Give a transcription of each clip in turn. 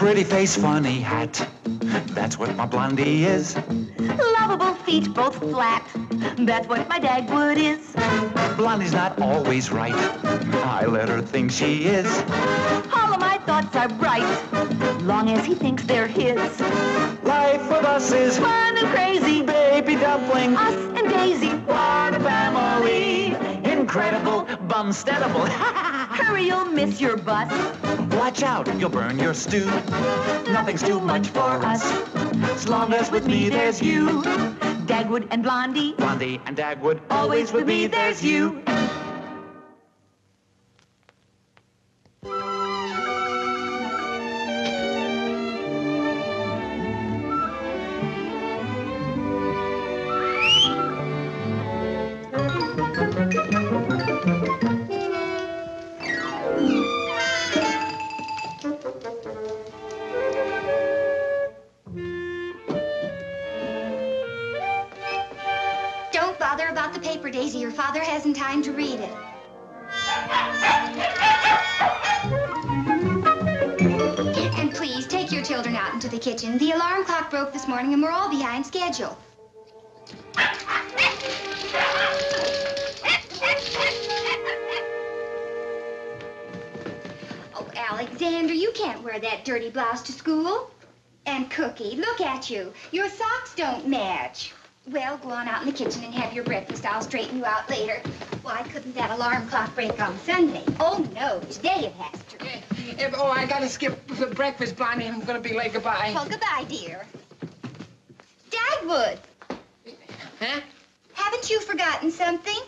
Pretty face, funny hat. That's what my Blondie is. Lovable feet, both flat. That's what my Dagwood is. Blondie's not always right. I let her think she is. All of my thoughts are bright, long as he thinks they're his. Life with us is Fun and crazy, baby dumpling. us and Daisy. What a family. Incredible, bumsteadable. Hurry, you'll miss your bus. Watch out, you'll burn your stew. Nothing's too much for us. As long as with me there's you. Dagwood and Blondie, Blondie and Dagwood, always with me there's you. Don't bother about the paper, Daisy. Your father hasn't time to read it. And please, take your children out into the kitchen. The alarm clock broke this morning and we're all behind schedule. Oh, Alexander, you can't wear that dirty blouse to school. And Cookie, look at you. Your socks don't match. Well, go on out in the kitchen and have your breakfast. I'll straighten you out later. Why couldn't that alarm clock break on Sunday? Oh, no, today it has to. Oh, I gotta skip breakfast, Blondie. I'm gonna be late. Goodbye. Well, goodbye, dear. Dagwood, Huh? haven't you forgotten something?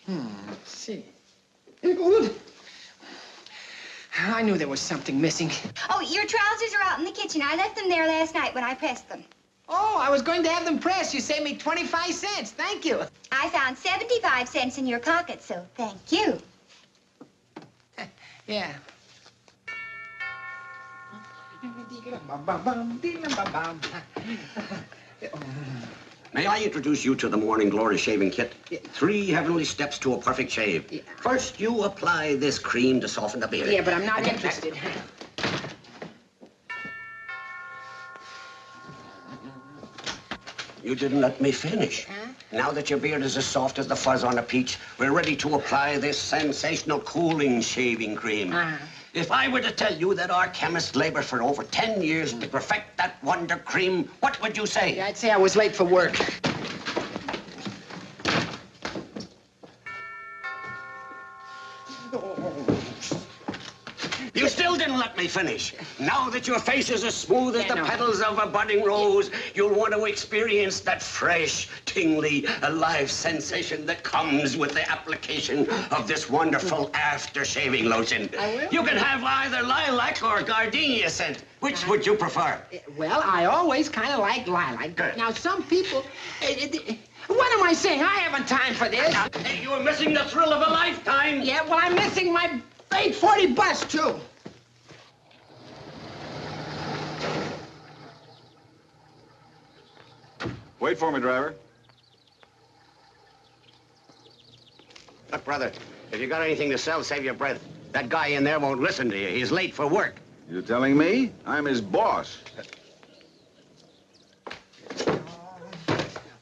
Let's see. I knew there was something missing. Oh, your trousers are out in the kitchen. I left them there last night when I pressed them. Oh, I was going to have them pressed. You saved me 25 cents. Thank you. I found 75 cents in your pocket, so thank you. Yeah. May I introduce you to the Morning Glory Shaving Kit? 3 heavenly steps to a perfect shave. Yeah. First, you apply this cream to soften the beard. Yeah, but I'm not interested. You didn't let me finish. Huh? Now that your beard is as soft as the fuzz on a peach, we're ready to apply this sensational cooling shaving cream. If I were to tell you that our chemist labored for over 10 years to perfect that wonder cream, what would you say? Yeah, I'd say I was late for work. You still didn't let me finish. Now that your face is as smooth as Yeah, the no. petals of a budding rose, you'll want to experience that fresh, tingly, alive sensation that comes with the application of this wonderful after-shaving lotion. I will. You can have either lilac or gardenia scent. Which would you prefer? Well, I always kind of like lilac. Good. Now, some people... what am I saying? I haven't time for this. Hey, you're missing the thrill of a lifetime. Yeah, well, I'm missing my 8:40 bus, too. Wait for me, driver. Look, brother, if you got anything to sell, save your breath. That guy in there won't listen to you. He's late for work. You telling me? I'm his boss.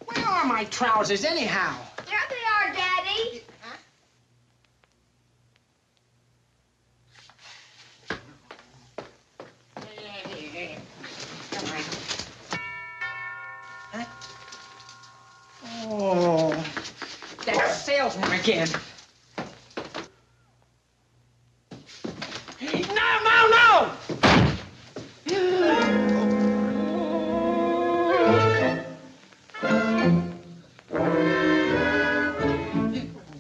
Where are my trousers, anyhow? There they are, Daddy. Oh, that salesman again. No, no, no!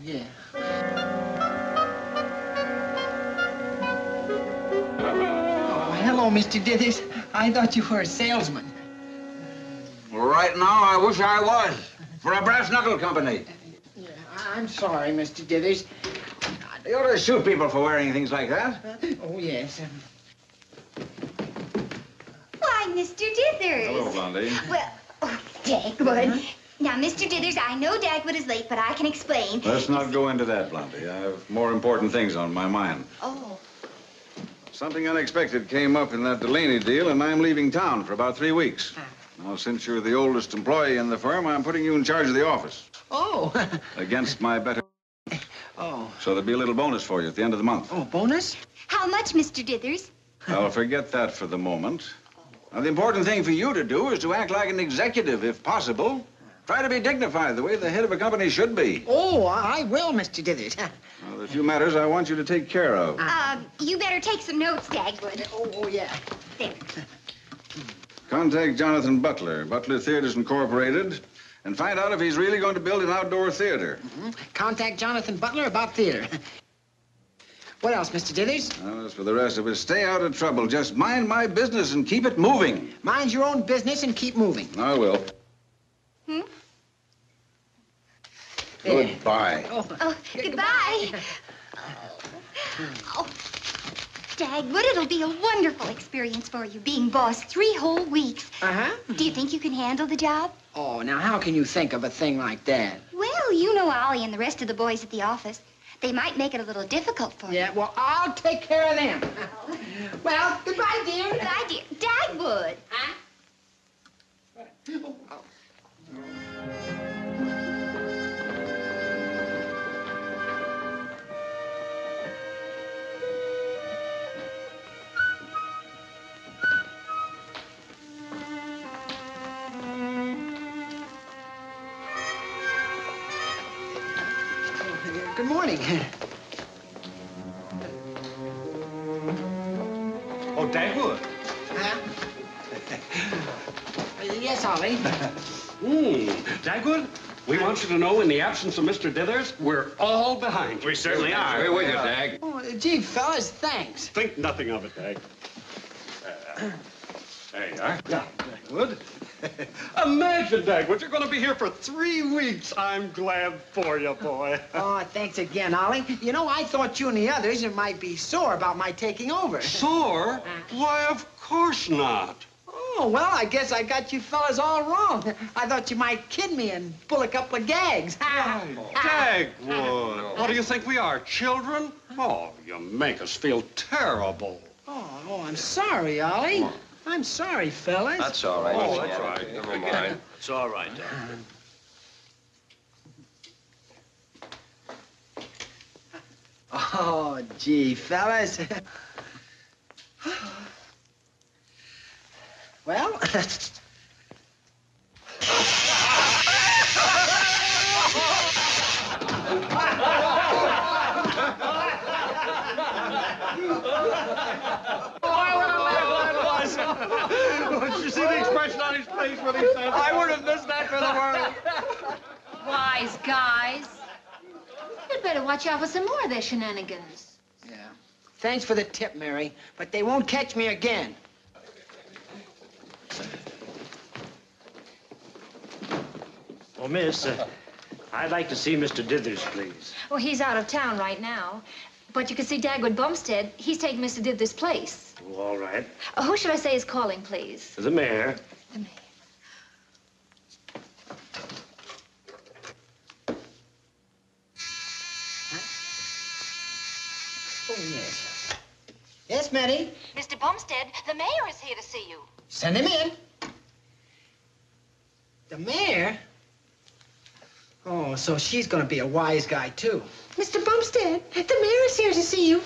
Yeah. Oh, hello, Mr. Dithers. I thought you were a salesman. Right now, I wish I was. For a brass knuckle company. Yeah, I'm sorry, Mr. Dithers. You ought to shoot people for wearing things like that. Oh, yes. Why, Mr. Dithers. Hello, Blondie. Well, oh, Dagwood. Now, Mr. Dithers, I know Dagwood is late, but I can explain. Let's not go into that, Blondie. I have more important things on my mind. Oh. Something unexpected came up in that Delaney deal, and I'm leaving town for about 3 weeks. Now, since you're the oldest employee in the firm, I'm putting you in charge of the office. Oh. Against my better... Oh. So there'll be a little bonus for you at the end of the month. Oh, bonus? How much, Mr. Dithers? I'll forget that for the moment. Now, the important thing for you to do is to act like an executive, if possible. Try to be dignified the way the head of a company should be. Oh, I will, Mr. Dithers. Well, there are a few matters I want you to take care of. You better take some notes, Dagwood. Oh, yeah. There. Contact Jonathan Butler, Butler Theaters Incorporated, and find out if he's really going to build an outdoor theater. Contact Jonathan Butler about theater. What else, Mr. Dithers? Well, as for the rest of it, stay out of trouble. Just mind my business and keep it moving. Mind your own business and keep moving. I will. Goodbye. Oh, goodbye. Oh, Dagwood, it'll be a wonderful experience for you, being boss 3 whole weeks. Uh-huh. Do you think you can handle the job? Oh, now how can you think of a thing like that? Well, you know Ollie and the rest of the boys at the office. They might make it a little difficult for you. Yeah, well, I'll take care of them. Well, goodbye, dear. Goodbye, dear. Dagwood. Huh? Good morning. Oh, Dagwood. Huh? Yes, Ollie. Dagwood, we want you to know, in the absence of Mr. Dithers, we're all behind you. We certainly are. We're with you, Dag. Oh, gee, fellas, thanks. Think nothing of it, Dag. There you are. Yeah, Dagwood. Imagine, Dagwood, you're going to be here for 3 weeks. I'm glad for you, boy. Oh, thanks again, Ollie. You know, I thought you and the others might be sore about my taking over. Sore? Why, of course not. Oh, well, I guess I got you fellas all wrong. I thought you might kid me and pull a couple of gags. Dagwood, what do you think we are, children? Oh, you make us feel terrible. Oh, I'm sorry, Ollie. I'm sorry, fellas. That's all right. Oh, that's right. Never mind. It's all right, Dag. Oh, gee, fellas. Well, Did you see the expression on his face when he said that? I wouldn't miss that for the world. Wise guys. You'd better watch out for some more of their shenanigans. Yeah. Thanks for the tip, Mary, but they won't catch me again. Oh, miss, I'd like to see Mr. Dithers, please. Well, he's out of town right now. But you can see Dagwood Bumstead. He's taking Mr. Dithers' place. Oh, all right. Who should I say is calling, please? The mayor. The mayor. Oh, yes. Yes, Matty? Mr. Bumstead, the mayor is here to see you. Send him in. The mayor? Oh, so she's gonna be a wise guy, too. Mr. Bumstead, the mayor is here to see you.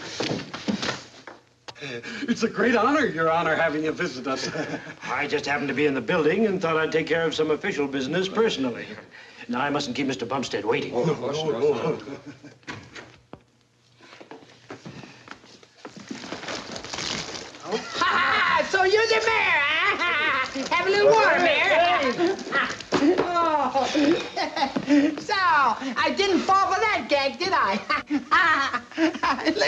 It's a great honor, Your Honor, having you visit us. I just happened to be in the building and thought I'd take care of some official business personally. Now, I mustn't keep Mr. Bumstead waiting. Ha! So you're the mayor, huh? Have a little water, mayor. Oh. So, I didn't fall for that gag, did I? Look at it.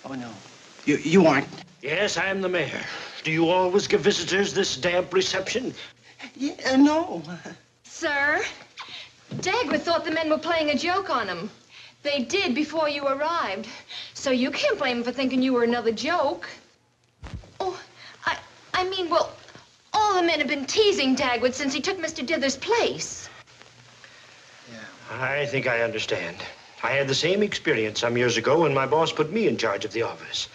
Oh, no. You aren't. Yes, I am the mayor. Do you always give visitors this damp reception? Yeah, no. Sir, Dagwood thought the men were playing a joke on him. They did before you arrived. So you can't blame him for thinking you were another joke. Oh, I mean, well, all the men have been teasing Dagwood since he took Mr. Dithers' place. I think I understand. I had the same experience some years ago when my boss put me in charge of the office.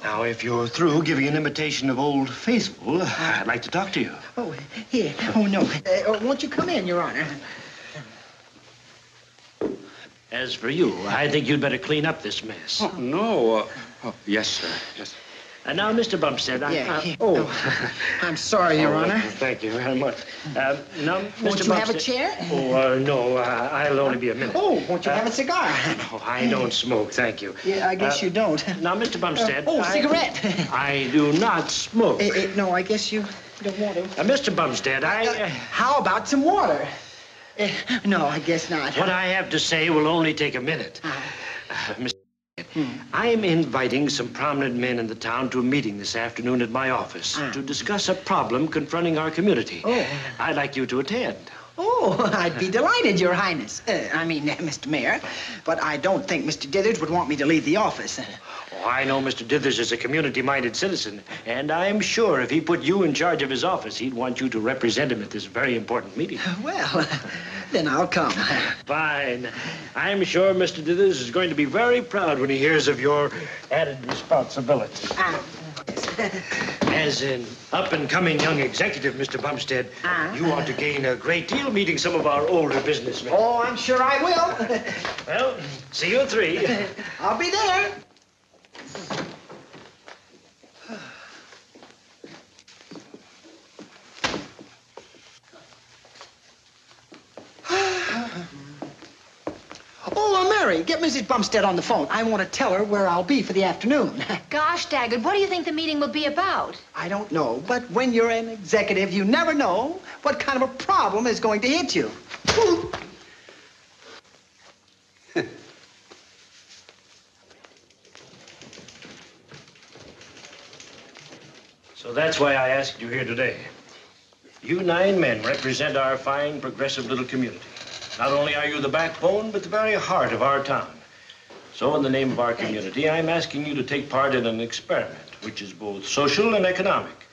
Now, if you're through giving an imitation of Old Faithful, I'd like to talk to you. Oh, here. Oh, no. Won't you come in, Your Honor? As for you, I think you'd better clean up this mess. Oh, no. Yes, sir. Yes. And now, Mr. Bumstead, I'm sorry, Your Honor. Thank you very much. Now, Mr. Won't you have a chair? Oh, no, I'll only be a minute. Oh, won't you have a cigar? No, I don't smoke, thank you. Yeah, I guess you don't. Now, Mr. Bumstead. Cigarette. I do not smoke. No, I guess you don't want to. Mr. Bumstead, how about some water? No, I guess not. What I have to say will only take a minute. Mr. I'm inviting some prominent men in the town to a meeting this afternoon at my office to discuss a problem confronting our community. Oh. I'd like you to attend. Oh, I'd be delighted, Your Highness. Mr. Mayor. But I don't think Mr. Dithers would want me to leave the office. Oh, I know Mr. Dithers is a community-minded citizen, and I'm sure if he put you in charge of his office, he'd want you to represent him at this very important meeting. Well, then I'll come. Fine. I'm sure Mr. Dithers is going to be very proud when he hears of your added responsibility. As an up-and-coming young executive, Mr. Bumstead, you ought to gain a great deal meeting some of our older businessmen. Oh, I'm sure I will. Well, see you at 3. I'll be there. Oh, Mary, get Mrs. Bumstead on the phone. I want to tell her where I'll be for the afternoon. Gosh, Daggett, what do you think the meeting will be about? I don't know, but when you're an executive, you never know what kind of a problem is going to hit you. So that's why I asked you here today. You 9 men represent our fine, progressive little community. Not only are you the backbone, but the very heart of our town. So in the name of our community, I'm asking you to take part in an experiment, which is both social and economic,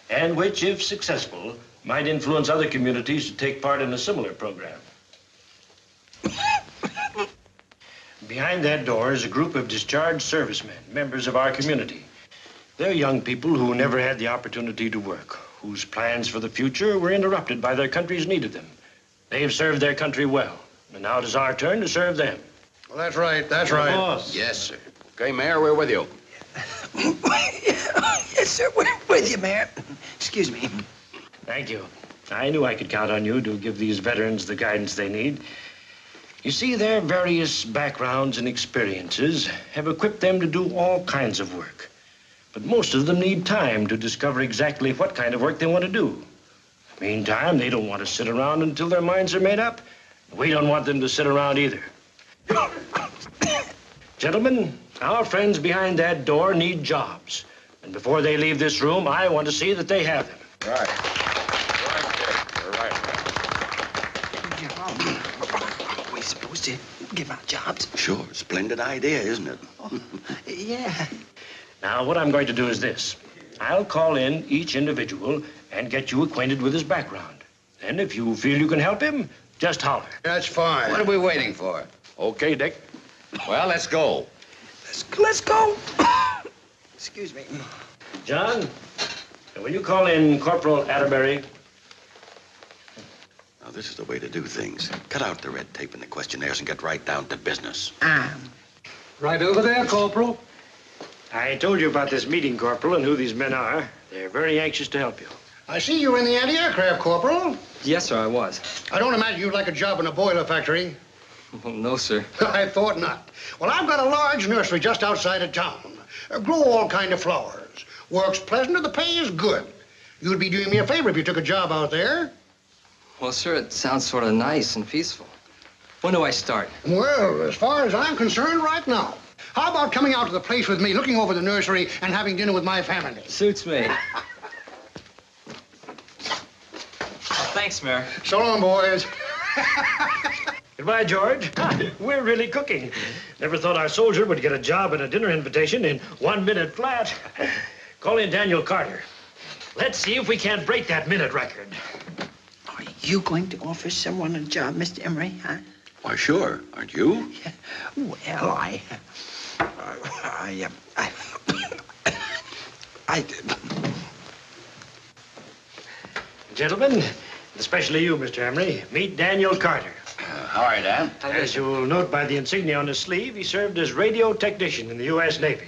and which, if successful, might influence other communities to take part in a similar program. Behind that door is a group of discharged servicemen, members of our community. They're young people who never had the opportunity to work, whose plans for the future were interrupted by their country's need of them. They've served their country well, and now it is our turn to serve them. Well, that's right, that's right. Boss. Yes, sir. Okay, Mayor, we're with you. Yes, sir, we're with you, Mayor. Excuse me. Thank you. I knew I could count on you to give these veterans the guidance they need. You see, their various backgrounds and experiences have equipped them to do all kinds of work. But most of them need time to discover exactly what kind of work they want to do. Meantime, they don't want to sit around until their minds are made up. We don't want them to sit around either. Gentlemen, our friends behind that door need jobs. And before they leave this room, I want to see that they have them. Right. Right. Are we supposed to give out jobs? Sure. Splendid idea, isn't it? Yeah. Now, what I'm going to do is this. I'll call in each individual and get you acquainted with his background. And if you feel you can help him, just holler. That's fine. What are we waiting for? Okay, Dick. Well, let's go. Let's go. Excuse me. John, will you call in Corporal Atterbury? Now, this is the way to do things. Cut out the red tape and the questionnaires and get right down to business. Right over there, Corporal. I told you about this meeting, Corporal, and who these men are. They're very anxious to help you. I see you were in the anti-aircraft, Corporal. Yes, sir, I was. I don't imagine you'd like a job in a boiler factory. Well, no, sir. I thought not. Well, I've got a large nursery just outside of town. Grow all kind of flowers. Work's pleasant and the pay is good. You'd be doing me a favor if you took a job out there. Well, sir, it sounds sort of nice and peaceful. When do I start? Well, as far as I'm concerned, right now. How about coming out to the place with me, looking over the nursery, and having dinner with my family? Suits me. Thanks, Mayor. So long, boys. Goodbye, George. We're really cooking. Never thought our soldier would get a job and a dinner invitation in 1 minute flat. Call in Daniel Carter. Let's see if we can't break that minute record. you going to offer someone a job, Mr. Emery, huh? Why, sure. Aren't you? Well, Gentlemen, especially you, Mr. Emery, meet Daniel Carter. How are you, Dan? As you'll note by the insignia on his sleeve, he served as radio technician in the U.S. Navy.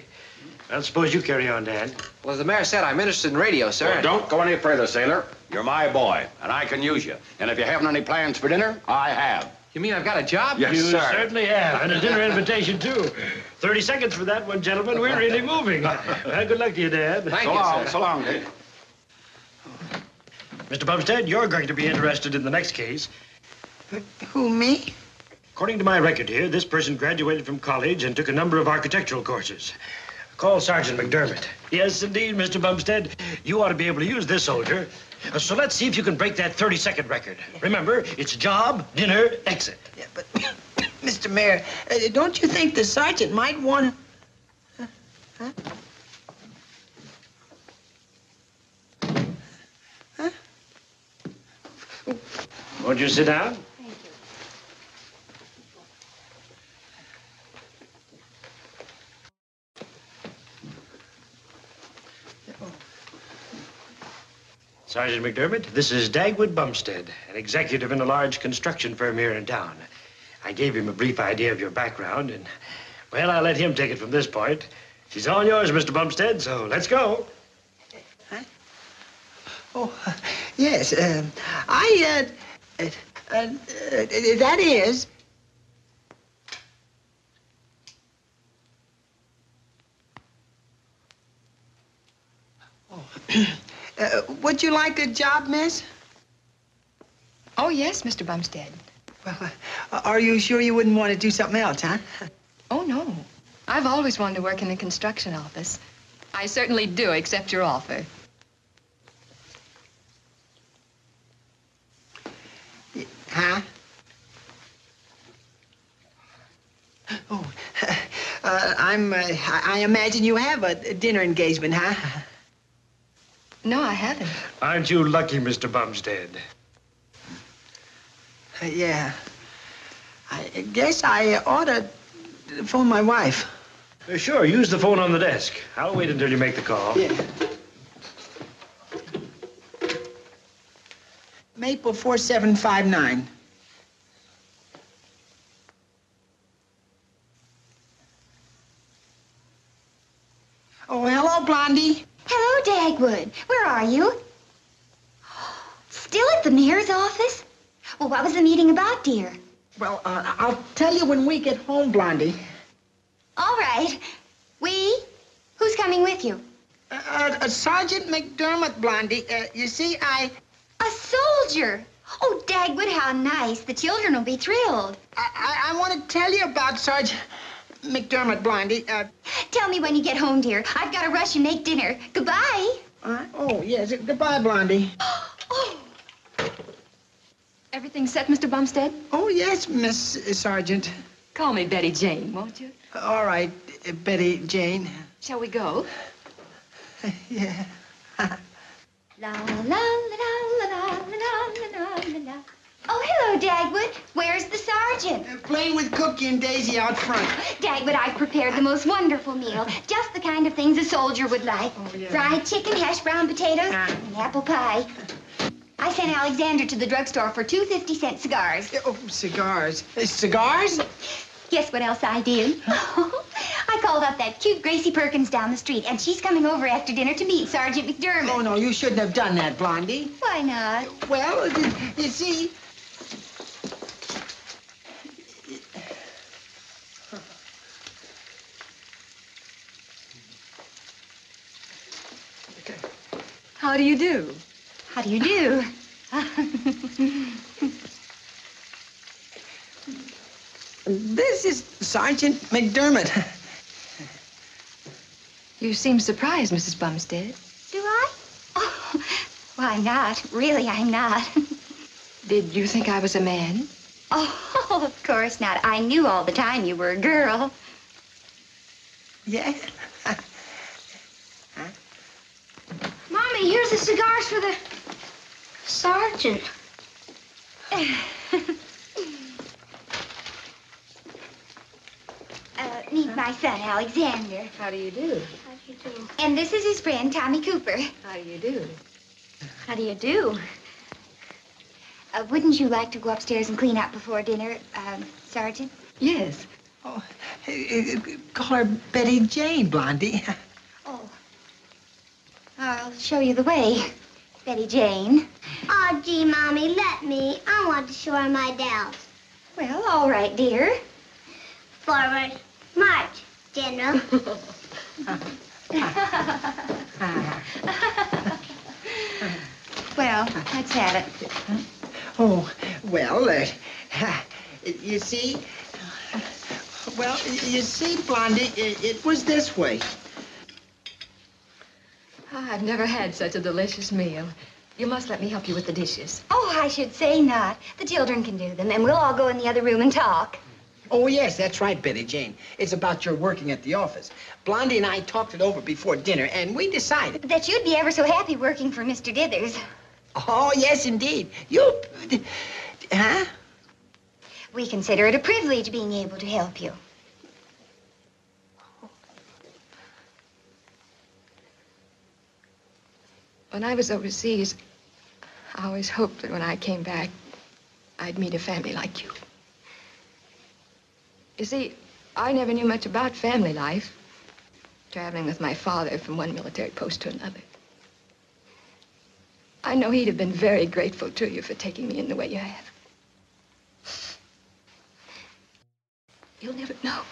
Well, suppose you carry on, Dan. Well, as the mayor said, I'm interested in radio, sir. Well, don't go any further, sailor. You're my boy, and I can use you. And if you haven't any plans for dinner, I have. You mean I've got a job? Yes, you sir. certainly have, and a dinner invitation, too. 30 seconds for that one, gentlemen. We're really moving. Well, good luck to you, Dad. Thank So you, long, sir. so long, Dick. Mr. Bumstead, you're going to be interested in the next case. Who, me? According to my record here, this person graduated from college and took a number of architectural courses. Call Sergeant McDermott. Yes, indeed, Mr. Bumstead. You ought to be able to use this soldier. So let's see if you can break that 30-second record. Remember, it's job, dinner, exit. Yeah, but, Mr. Mayor, don't you think the sergeant might want to... Huh? Huh? Won't you sit down? Sergeant McDermott, this is Dagwood Bumstead, an executive in a large construction firm here in town. I gave him a brief idea of your background, and, well, I'll let him take it from this point. She's all yours, Mr. Bumstead, so let's go. Huh? Oh, yes, that is... would you like a job, miss? Oh, yes, Mr. Bumstead. Well, are you sure you wouldn't want to do something else, huh? Oh, no. I've always wanted to work in the construction office. I certainly do accept your offer. Huh? Oh, I imagine you have a dinner engagement, huh? No, I haven't. Aren't you lucky, Mr. Bumstead? Yeah. I guess I ought to phone my wife. Sure, use the phone on the desk. I'll wait until you make the call. Yeah. Maple 4759. Oh, hello, Blondie. Hello, Dagwood. Where are you? Still at the mayor's office? Well, what was the meeting about, dear? Well, I'll tell you when we get home, Blondie. All right. Who's coming with you? Sergeant McDermott, Blondie. You see, A soldier. Oh, Dagwood, how nice. The children will be thrilled. I want to tell you about Sergeant McDermott, Blondie. Tell me when you get home, dear. I've got to rush and make dinner. Goodbye. Oh, yes. Goodbye, Blondie. Oh. Everything set, Mr. Bumstead? Oh, yes, Miss Sergeant. Call me Betty Jane, won't you? All right, Betty Jane. Shall we go? Yeah. La la la la la la la la la. Oh, hello, Dagwood. Where's the sergeant? Playing with Cookie and Daisy out front. Dagwood, I've prepared the most wonderful meal. Just the kind of things a soldier would like. Oh, yeah. Fried chicken, hash brown potatoes, and apple pie. I sent Alexander to the drugstore for 2 50-cent cigars. Oh, cigars. Cigars? Guess what else I did? I called up that cute Gracie Perkins down the street, and she's coming over after dinner to meet Sergeant McDermott. Oh, no, you shouldn't have done that, Blondie. Why not? Well, you see... How do you do? How do you do? This is Sergeant McDermott. You seem surprised, Mrs. Bumstead. Do I? Oh, why not? Really, I'm not. Did you think I was a man? Oh, of course not. I knew all the time you were a girl. Yeah? Mommy, here's the cigars for the sergeant. Meet my son, Alexander. How do you do? How do you do? And this is his friend, Tommy Cooper. How do you do? How do you do? Wouldn't you like to go upstairs and clean up before dinner, Sergeant? Yes. Oh, call her Betty Jane, Blondie. Oh. I'll show you the way, Betty Jane. Oh, gee, Mommy, let me. I want to show her my dolls. Well, all right, dear. Forward. March, General. Well, let's have it. Oh, well, you see, Blondie, it was this way. I've never had such a delicious meal. You must let me help you with the dishes. Oh, I should say not. The children can do them, and we'll all go in the other room and talk. Oh, yes, that's right, Betty Jane. It's about your working at the office. Blondie and I talked it over before dinner, and we decided... That you'd be ever so happy working for Mr. Dithers. Oh, yes, indeed. You... Huh? We consider it a privilege being able to help you. When I was overseas, I always hoped that when I came back, I'd meet a family like you. You see, I never knew much about family life, traveling with my father from one military post to another. I know he'd have been very grateful to you for taking me in the way you have. You'll never know.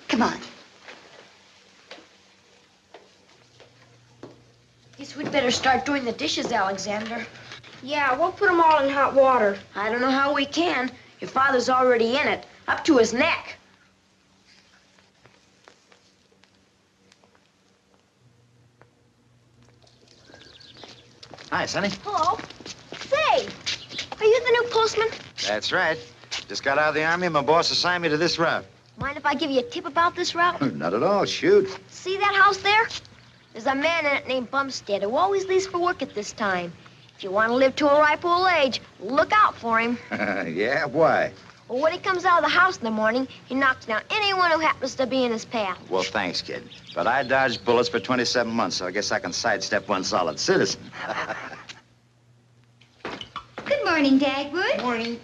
Come on. Guess we'd better start doing the dishes, Alexander. Yeah, we'll put them all in hot water. I don't know how we can. Your father's already in it, up to his neck. Hi, Sonny. Hello. Say, are you the new postman? That's right. Just got out of the Army and my boss assigned me to this route. Mind if I give you a tip about this route? Not at all. Shoot. See that house there? There's a man in it named Bumstead who always leaves for work at this time. If you want to live to a ripe old age, look out for him. Yeah, why? Well, when he comes out of the house in the morning, he knocks down anyone who happens to be in his path. Well, thanks, kid. But I dodged bullets for 27 months, so I guess I can sidestep one solid citizen. Good morning, Dagwood. Morning.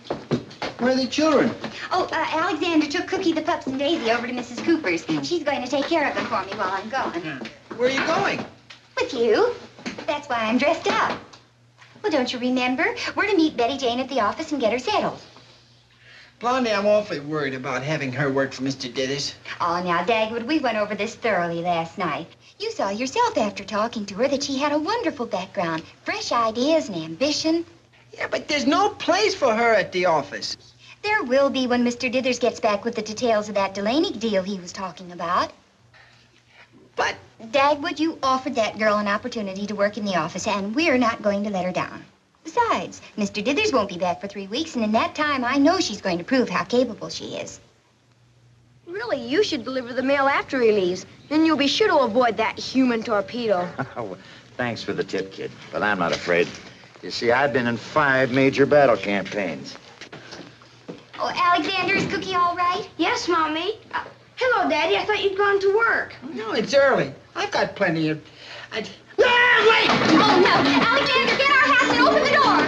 Where are the children? Oh, Alexander took Cookie, the pups, and Daisy over to Mrs. Cooper's. She's going to take care of them for me while I'm gone. Where are you going? With you. That's why I'm dressed up. Well, don't you remember? We're to meet Betty Jane at the office and get her settled. Blondie, I'm awfully worried about having her work for Mr. Dithers. Oh, now, Dagwood, we went over this thoroughly last night. You saw yourself after talking to her that she had a wonderful background, fresh ideas and ambition. Yeah, but there's no place for her at the office. There will be when Mr. Dithers gets back with the details of that Delaney deal he was talking about. But... Dagwood, you offered that girl an opportunity to work in the office, and we're not going to let her down. Besides, Mr. Dithers won't be back for 3 weeks, and in that time, I know she's going to prove how capable she is. Really, you should deliver the mail after he leaves. Then you'll be sure to avoid that human torpedo. Well, thanks for the tip, kid, but I'm not afraid. You see, I've been in 5 major battle campaigns. Oh, Alexander, is Cookie all right? Yes, Mommy. Hello, Daddy. I thought you'd gone to work. No, it's early. I've got plenty of... Wait! Oh, no. Alexander, get our hats and open the door.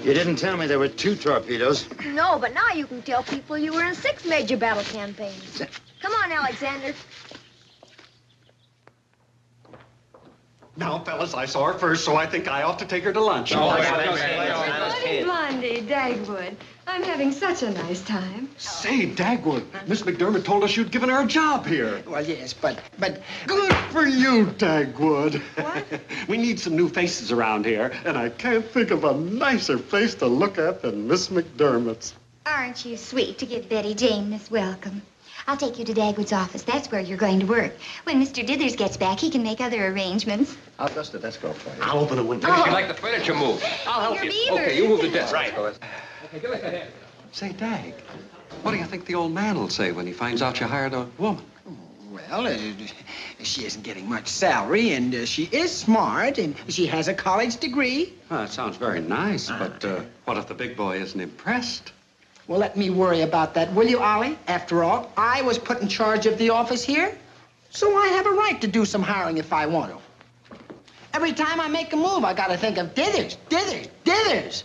You didn't tell me there were 2 torpedoes. No, but now you can tell people you were in 6 major battle campaigns. Come on, Alexander. Now, fellas, I saw her first, so I think I ought to take her to lunch. Blondie, Dagwood, I'm having such a nice time. Say, Dagwood, Miss McDermott told us you'd given her a job here. Well, yes, but... Good for you, Dagwood. What? We need some new faces around here, and I can't think of a nicer place to look at than Miss McDermott's. Aren't you sweet to give Betty Jane this welcome? I'll take you to Dagwood's office. That's where you're going to work. When Mr. Dithers gets back, he can make other arrangements. I'll dust the desk off for you. I'll open a window. Maybe she'd like the furniture moved. I'll help you. Okay, you move the desk. Right. Okay, give us a hand. Say, Dag, what do you think the old man will say when he finds out you hired a woman? Well, she isn't getting much salary, and she is smart, and she has a college degree. Well, that sounds very nice, but what if the big boy isn't impressed? Well, let me worry about that, will you, Ollie? After all, I was put in charge of the office here, so I have a right to do some hiring if I want to. Every time I make a move, I gotta think of Dithers.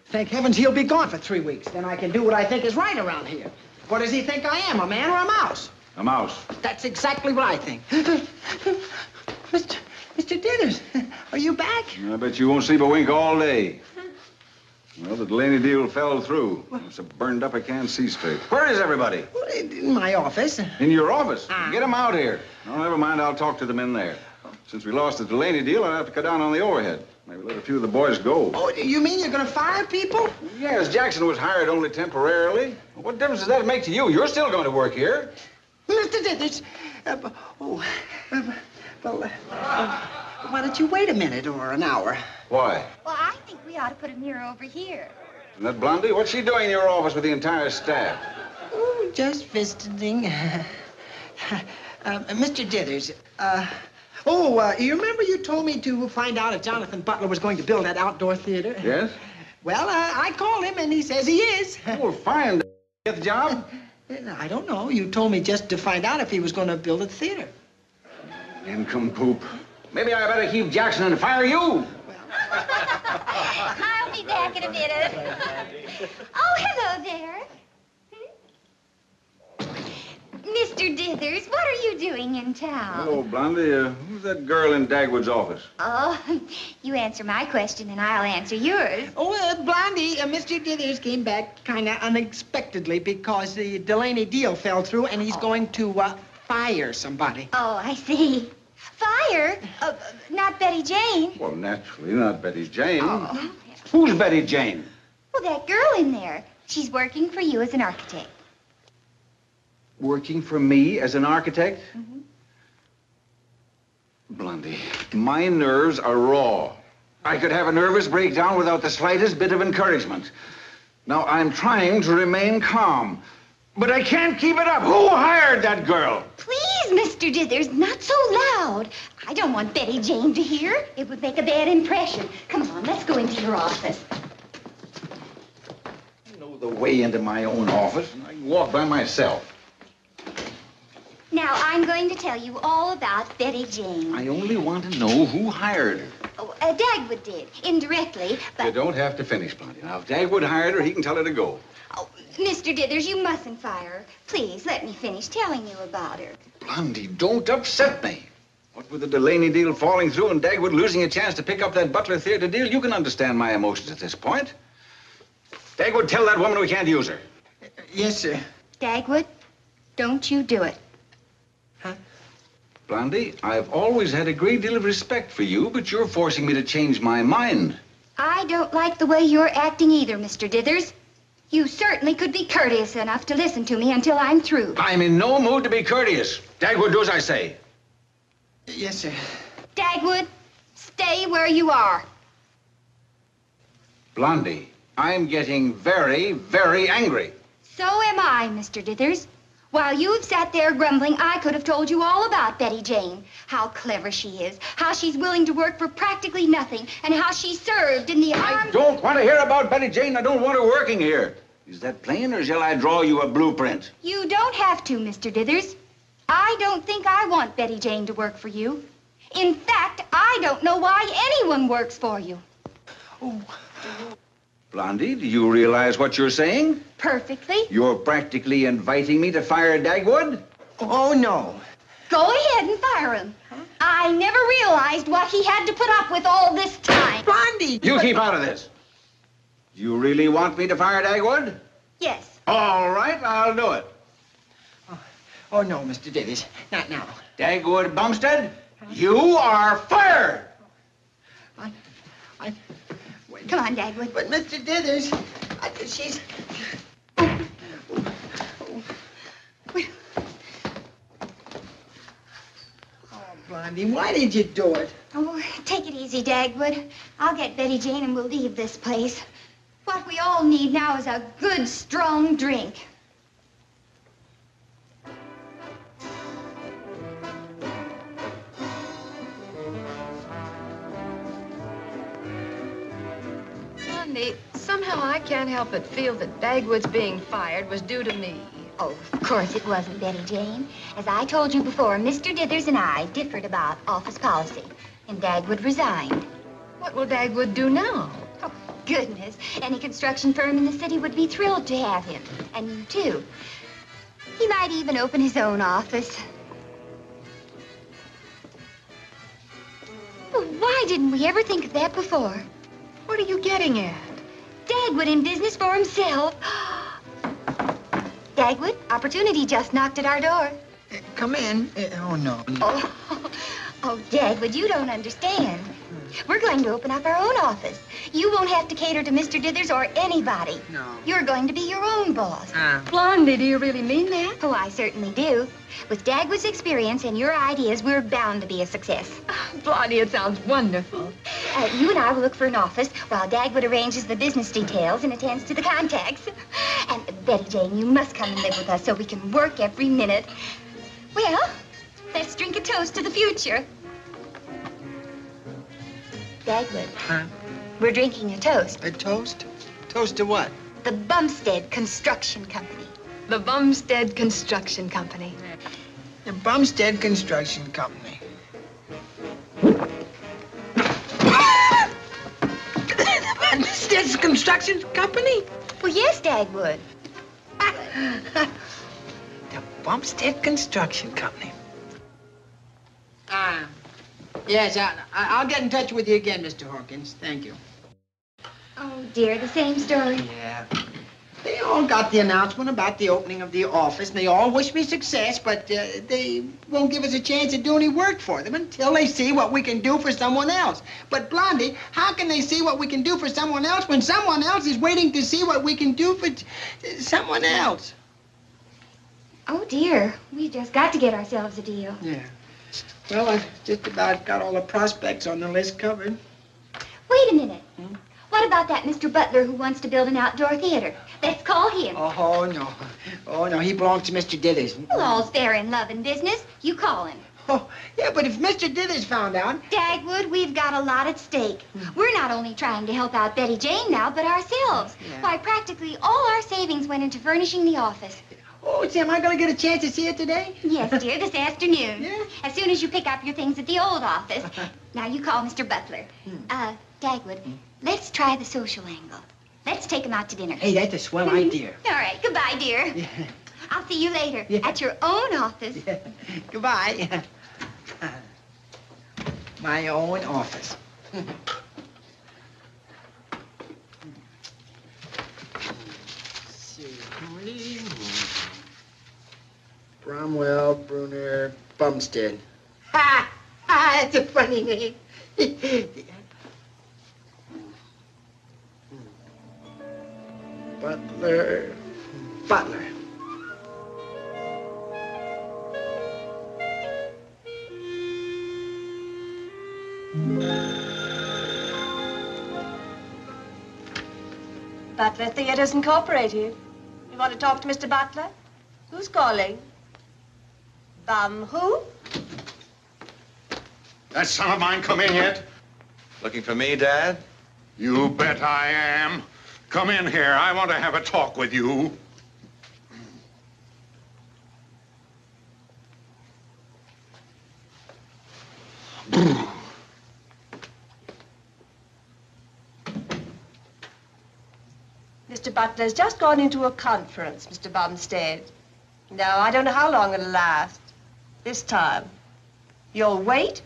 Thank heavens he'll be gone for 3 weeks. Then I can do what I think is right around here. What does he think I am, a man or a mouse? A mouse. That's exactly what I think. Mr. Dithers, are you back? I bet you won't sleep a wink all day. Well, the Delaney deal fell through. It's so burned up I can't see straight. Where is everybody? Well, in my office. In your office? Get them out here. No, never mind. I'll talk to them in there. Since we lost the Delaney deal, I'll have to cut down on the overhead. Maybe let a few of the boys go. Oh, you mean you're going to fire people? Yes, Jackson was hired only temporarily. What difference does that make to you? You're still going to work here. Mr. Dithers, why don't you wait a minute or an hour? Why? Well, I think we ought to put a mirror over here. And that Blondie, what's she doing in your office with the entire staff? Oh, just visiting. Mr. Dithers, you remember you told me to find out if Jonathan Butler was going to build that outdoor theater? Yes? Well, I called him, and he says he is. Oh, fine. Get the job? I don't know. You told me just to find out if he was going to build a theater. Nincompoop. Maybe I better keep Jackson and fire you. I'll be back in a minute. Oh, hello there. Mr. Dithers, what are you doing in town? Hello, Blondie. Who's that girl in Dagwood's office? Oh, you answer my question and I'll answer yours. Oh, Blondie, Mr. Dithers came back kind of unexpectedly because the Delaney deal fell through and he's going to fire somebody. Oh, I see. Fire? Not Betty Jane. Well, naturally, not Betty Jane. Oh. Who's Betty Jane? Well, that girl in there. She's working for you as an architect. Working for me as an architect? Mm-hmm. Blondie, my nerves are raw. I could have a nervous breakdown without the slightest bit of encouragement. Now, I'm trying to remain calm, but I can't keep it up. Who hired that girl? Please, Mr. Dithers, not so loud. I don't want Betty Jane to hear. It would make a bad impression. Come on, let's go into your office. I know the way into my own office, and I can walk by myself. Now, I'm going to tell you all about Betty Jane. I only want to know who hired her. Oh, Dagwood did, indirectly, but... You don't have to finish, Blondie. Now, if Dagwood hired her, he can tell her to go. Oh, Mr. Dithers, you mustn't fire her. Please, let me finish telling you about her. Blondie, don't upset me. What with the Delaney deal falling through and Dagwood losing a chance to pick up that Butler Theater deal, you can understand my emotions at this point. Dagwood, tell that woman we can't use her. Yes, sir. Dagwood, don't you do it. Blondie, I've always had a great deal of respect for you, but you're forcing me to change my mind. I don't like the way you're acting either, Mr. Dithers. You certainly could be courteous enough to listen to me until I'm through. I'm in no mood to be courteous. Dagwood, do as I say. Yes, sir. Dagwood, stay where you are. Blondie, I'm getting very, very angry. So am I, Mr. Dithers. While you've sat there grumbling, I could have told you all about Betty Jane. How clever she is, how she's willing to work for practically nothing, and how she served in the army. I don't want to hear about Betty Jane. I don't want her working here. Is that plain, or shall I draw you a blueprint? You don't have to, Mr. Dithers. I don't think I want Betty Jane to work for you. In fact, I don't know why anyone works for you. Oh. Blondie, do you realize what you're saying? Perfectly. You're practically inviting me to fire Dagwood? Oh, no. Go ahead and fire him. Huh? I never realized what he had to put up with all this time. Blondie! You keep out of this. You really want me to fire Dagwood? Yes. All right, I'll do it. Oh, no, Mr. Dithers. Not now. Dagwood Bumstead, you are fired! Come on, Dagwood. But, Mr. Dithers, she's... Blondie, why did you do it? Oh, take it easy, Dagwood. I'll get Betty Jane and we'll leave this place. What we all need now is a good, strong drink. Blondie, somehow I can't help but feel that Dagwood's being fired was due to me. Oh, of course it wasn't, Betty Jane. As I told you before, Mr. Dithers and I differed about office policy, and Dagwood resigned. What will Dagwood do now? Oh, goodness. Any construction firm in the city would be thrilled to have him, and you too. He might even open his own office. Well, why didn't we ever think of that before? What are you getting at? Dagwood in business for himself. Dagwood, opportunity just knocked at our door. Come in. Oh, no. Oh, Dagwood, you don't understand. We're going to open up our own office. You won't have to cater to Mr. Dithers or anybody. No. You're going to be your own boss. Blondie, do you really mean that? Oh, I certainly do. With Dagwood's experience and your ideas, we're bound to be a success. Blondie, it sounds wonderful. You and I will look for an office while Dagwood arranges the business details and attends to the contacts. And Betty Jane, you must come and live with us so we can work every minute. Well, let's drink a toast to the future. Dagwood. Huh? We're drinking a toast. A toast? Toast to what? The Bumstead Construction Company. The Bumstead Construction Company. The Bumstead Construction Company. Bumstead Construction Company? Well, yes, Dagwood. The Bumstead Construction Company. Yes, I'll get in touch with you again, Mr. Hawkins. Thank you. Oh, dear, the same story. Yeah. They all got the announcement about the opening of the office, and they all wish me success, but they won't give us a chance to do any work for them until they see what we can do for someone else. But, Blondie, how can they see what we can do for someone else when someone else is waiting to see what we can do for someone else? Oh, dear. We just got to get ourselves a deal. Yeah. Well, I've just about got all the prospects on the list covered. Wait a minute. What about that Mr. Butler who wants to build an outdoor theater? Let's call him. Oh, no. Oh, no, he belongs to Mr. Dithers. Well, all's fair in love and business. You call him. Oh, yeah, but if Mr. Dithers found out... Dagwood, we've got a lot at stake. We're not only trying to help out Betty Jane now, but ourselves. Yeah. Why, practically all our savings went into furnishing the office. Oh, see, am I going to get a chance to see it today? Yes, dear, this afternoon. Yeah? As soon as you pick up your things at the old office. Now, you call Mr. Butler. Dagwood, let's try the social angle. Let's take him out to dinner. Hey, that's a swell idea. All right, goodbye, dear. Yeah. I'll see you later Yeah. at your own office. Yeah. Goodbye. My own office. Bromwell, Bruner, Bumstead. Ha! Ha! That's a funny name. Butler. Butler Theaters Incorporated. You want to talk to Mr. Butler? Who's calling? Who? That son of mine come in yet? Looking for me, Dad? You bet I am. Come in here. I want to have a talk with you. Mr. Butler's just gone into a conference, Mr. Bumstead. No, I don't know how long it'll last. This time. You'll wait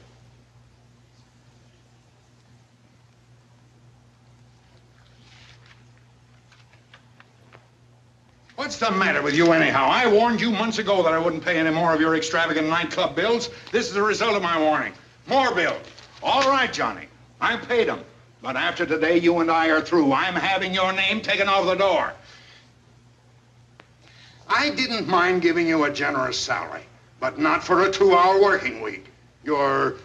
What's the matter with you anyhow? I warned you months ago that I wouldn't pay any more of your extravagant nightclub bills. This is the result of my warning. More bills. All right, Johnny. I paid them. But after today, you and I are through. I'm having your name taken off the door. I didn't mind giving you a generous salary, but not for a 2-hour working week. You're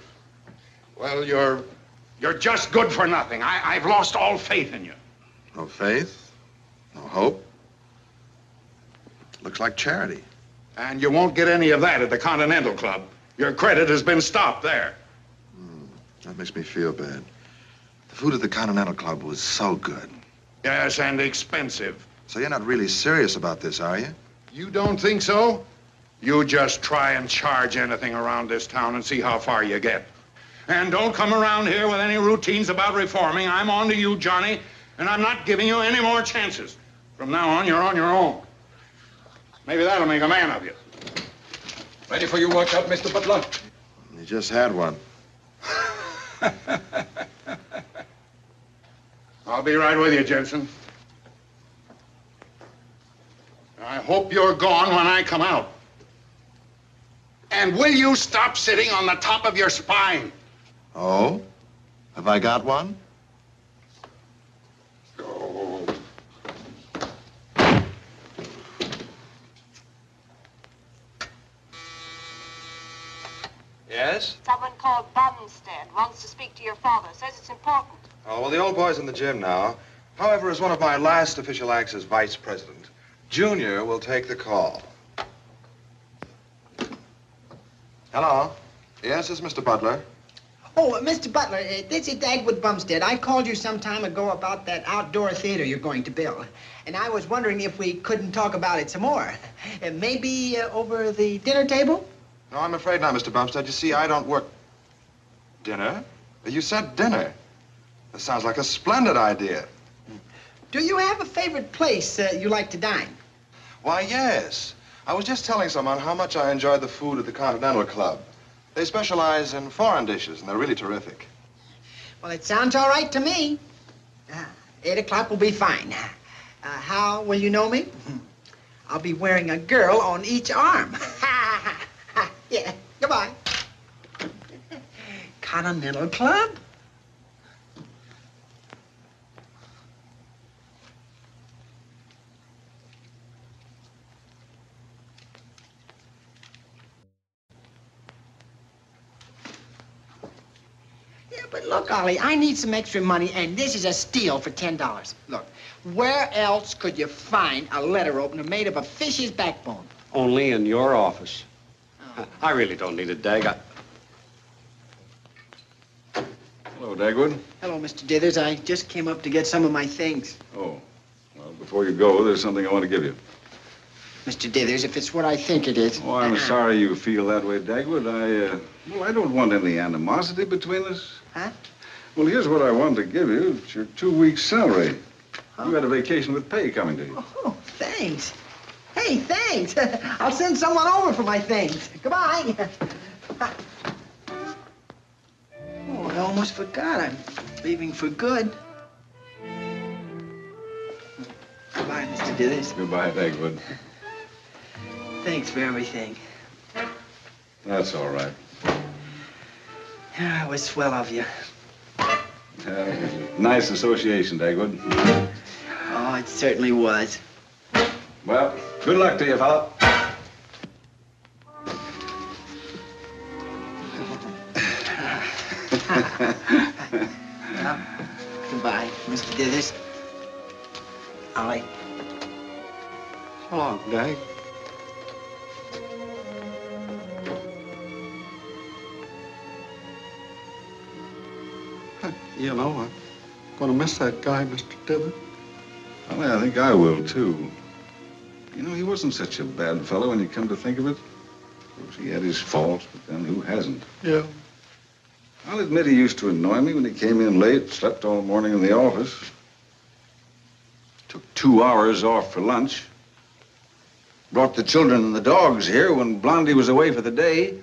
just good for nothing. I've lost all faith in you. No faith? No hope? Looks like charity. And you won't get any of that at the Continental Club. Your credit has been stopped there. That makes me feel bad. The food at the Continental Club was so good. Yes, and expensive. So you're not really serious about this, are you? You don't think so? You just try and charge anything around this town and see how far you get. And don't come around here with any routines about reforming. I'm on to you, Johnny, and I'm not giving you any more chances. From now on, you're on your own. Maybe that'll make a man of you. Ready for your workout, Mr. Butler? You just had one. I'll be right with you, Jensen. I hope you're gone when I come out. And will you stop sitting on the top of your spine? Oh? Have I got one? Oh. Yes? Someone called Bumstead wants to speak to your father. Says it's important. Oh, well, the old boy's in the gym now. However, as one of my last official acts as vice president, Junior will take the call. Hello? Yes, it's Mr. Butler. Oh, Mr. Butler, this is Dagwood Bumstead. I called you some time ago about that outdoor theater you're going to build. And I was wondering if we couldn't talk about it some more. Maybe over the dinner table? No, I'm afraid not, Mr. Bumstead. You see, I don't work... Dinner? You said dinner. That sounds like a splendid idea. Do you have a favorite place you like to dine? Why, yes. I was just telling someone how much I enjoyed the food at the Continental Club. They specialize in foreign dishes, and they're really terrific. Well, it sounds all right to me. 8 o'clock will be fine. How will you know me? I'll be wearing a girl on each arm. Yeah, goodbye. Continental Club? But look, Ollie, I need some extra money, and this is a steal for $10. Look, where else could you find a letter opener made of a fish's backbone? Only in your office. Oh. I really don't need a Dag. Hello, Dagwood. Hello, Mr. Dithers. I just came up to get some of my things. Oh. Well, before you go, there's something I want to give you. Mr. Dithers, if it's what I think it is. Oh, I'm sorry you feel that way, Dagwood. I don't want any animosity between us. Huh? Well, here's what I want to give you. It's your 2 weeks' salary. You got a vacation with pay coming to you. Oh, thanks. Hey, thanks. I'll send someone over for my things. Goodbye. Oh, I almost forgot. I'm leaving for good. Goodbye, Mr. Dithers. Goodbye, Dagwood. Thanks for everything. That's all right. Yeah, it was swell of you. It was a nice association, Dagwood. Oh, it certainly was. Well, good luck to you, fella. Well, goodbye, Mr. Dithers. Ollie. So long, Dag. You know, I'm going to miss that guy, Mr. Dithers. Well, I think I will, too. You know, he wasn't such a bad fellow when you come to think of it. Of course, he had his faults, but then who hasn't? Yeah. I'll admit he used to annoy me when he came in late, slept all morning in the office. Took 2 hours off for lunch. Brought the children and the dogs here when Blondie was away for the day.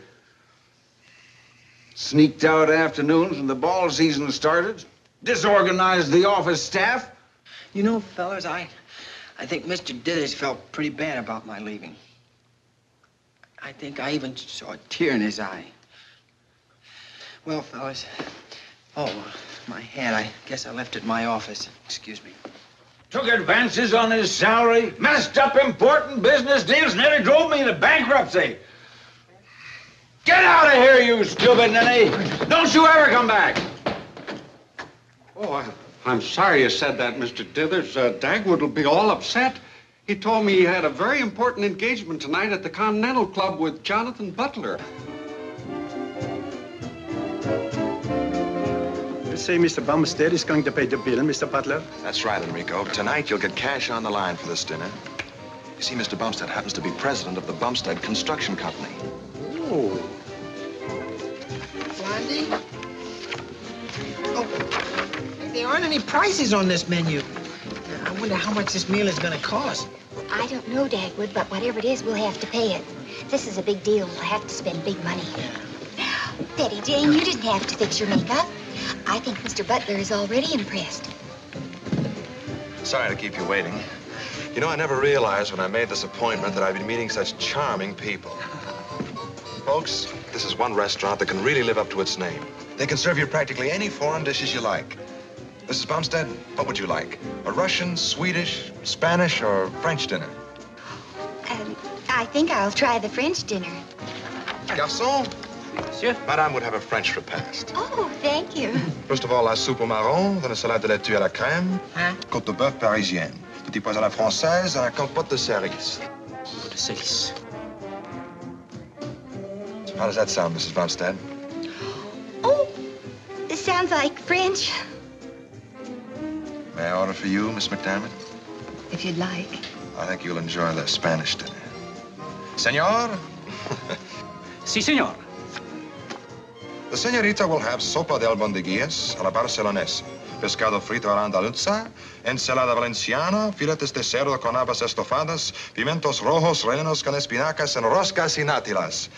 Sneaked out afternoons when the ball season started. Disorganized the office staff. You know, fellas, I I think Mr. Dithers felt pretty bad about my leaving. I think I even saw a tear in his eye. Well, fellas, oh, my hat, I guess I left it in my office. Excuse me. Took advances on his salary, messed up important business deals, nearly drove me into bankruptcy. Get out of here, you stupid ninny! Don't you ever come back! Oh, I'm sorry you said that, Mr. Dithers. Dagwood will be all upset. He told me he had a very important engagement tonight at the Continental Club with Jonathan Butler. You say Mr. Bumstead is going to pay the bill, Mr. Butler? That's right, Enrico. Tonight you'll get cash on the line for this dinner. You see, Mr. Bumstead happens to be president of the Bumstead Construction Company. Oh. Blondie? Oh, there aren't any prices on this menu. I wonder how much this meal is going to cost. I don't know, Dagwood, but whatever it is, we'll have to pay it. This is a big deal. We'll have to spend big money. Betty Jane, you didn't have to fix your makeup. I think Mr. Butler is already impressed. Sorry to keep you waiting. You know, I never realized when I made this appointment that I'd be meeting such charming people. Folks, this is one restaurant that can really live up to its name. They can serve you practically any foreign dishes you like. Mrs. Bumstead, what would you like? A Russian, Swedish, Spanish, or French dinner? I think I'll try the French dinner. Garçon? Monsieur? Madame would have a French repast. Oh, thank you. First of all, la soupe au marron, then a salade de laitue à la crème, côte de bœuf parisienne, petit pois à la française, and a compote de cerise. De cerise. How does that sound, Mrs. Bumstead? Oh, it sounds like French. May I order for you, Miss McDermott? If you'd like. I think you'll enjoy the Spanish dinner. Senor? Si, senor. The señorita will have sopa de albondiguillas a la barcelonesa, pescado frito a la andaluza, ensalada valenciana, filetes de cerdo con habas estofadas, pimientos rojos rellenos con espinacas, and roscas y nátilas.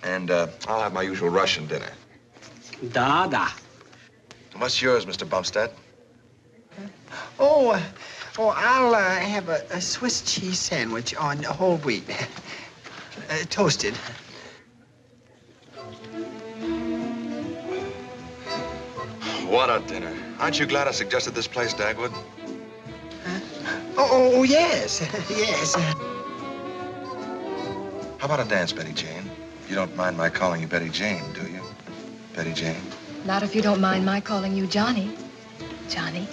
And I'll have my usual Russian dinner. Da. What's yours, Mr. Bumstead? Oh, I'll have a Swiss cheese sandwich on whole wheat. Toasted. What a dinner. Aren't you glad I suggested this place, Dagwood? Oh, yes. Yes. How about a dance, Betty Jane? You don't mind my calling you Betty Jane, do you? Betty Jane? Not if you don't mind my calling you Johnny. Johnny.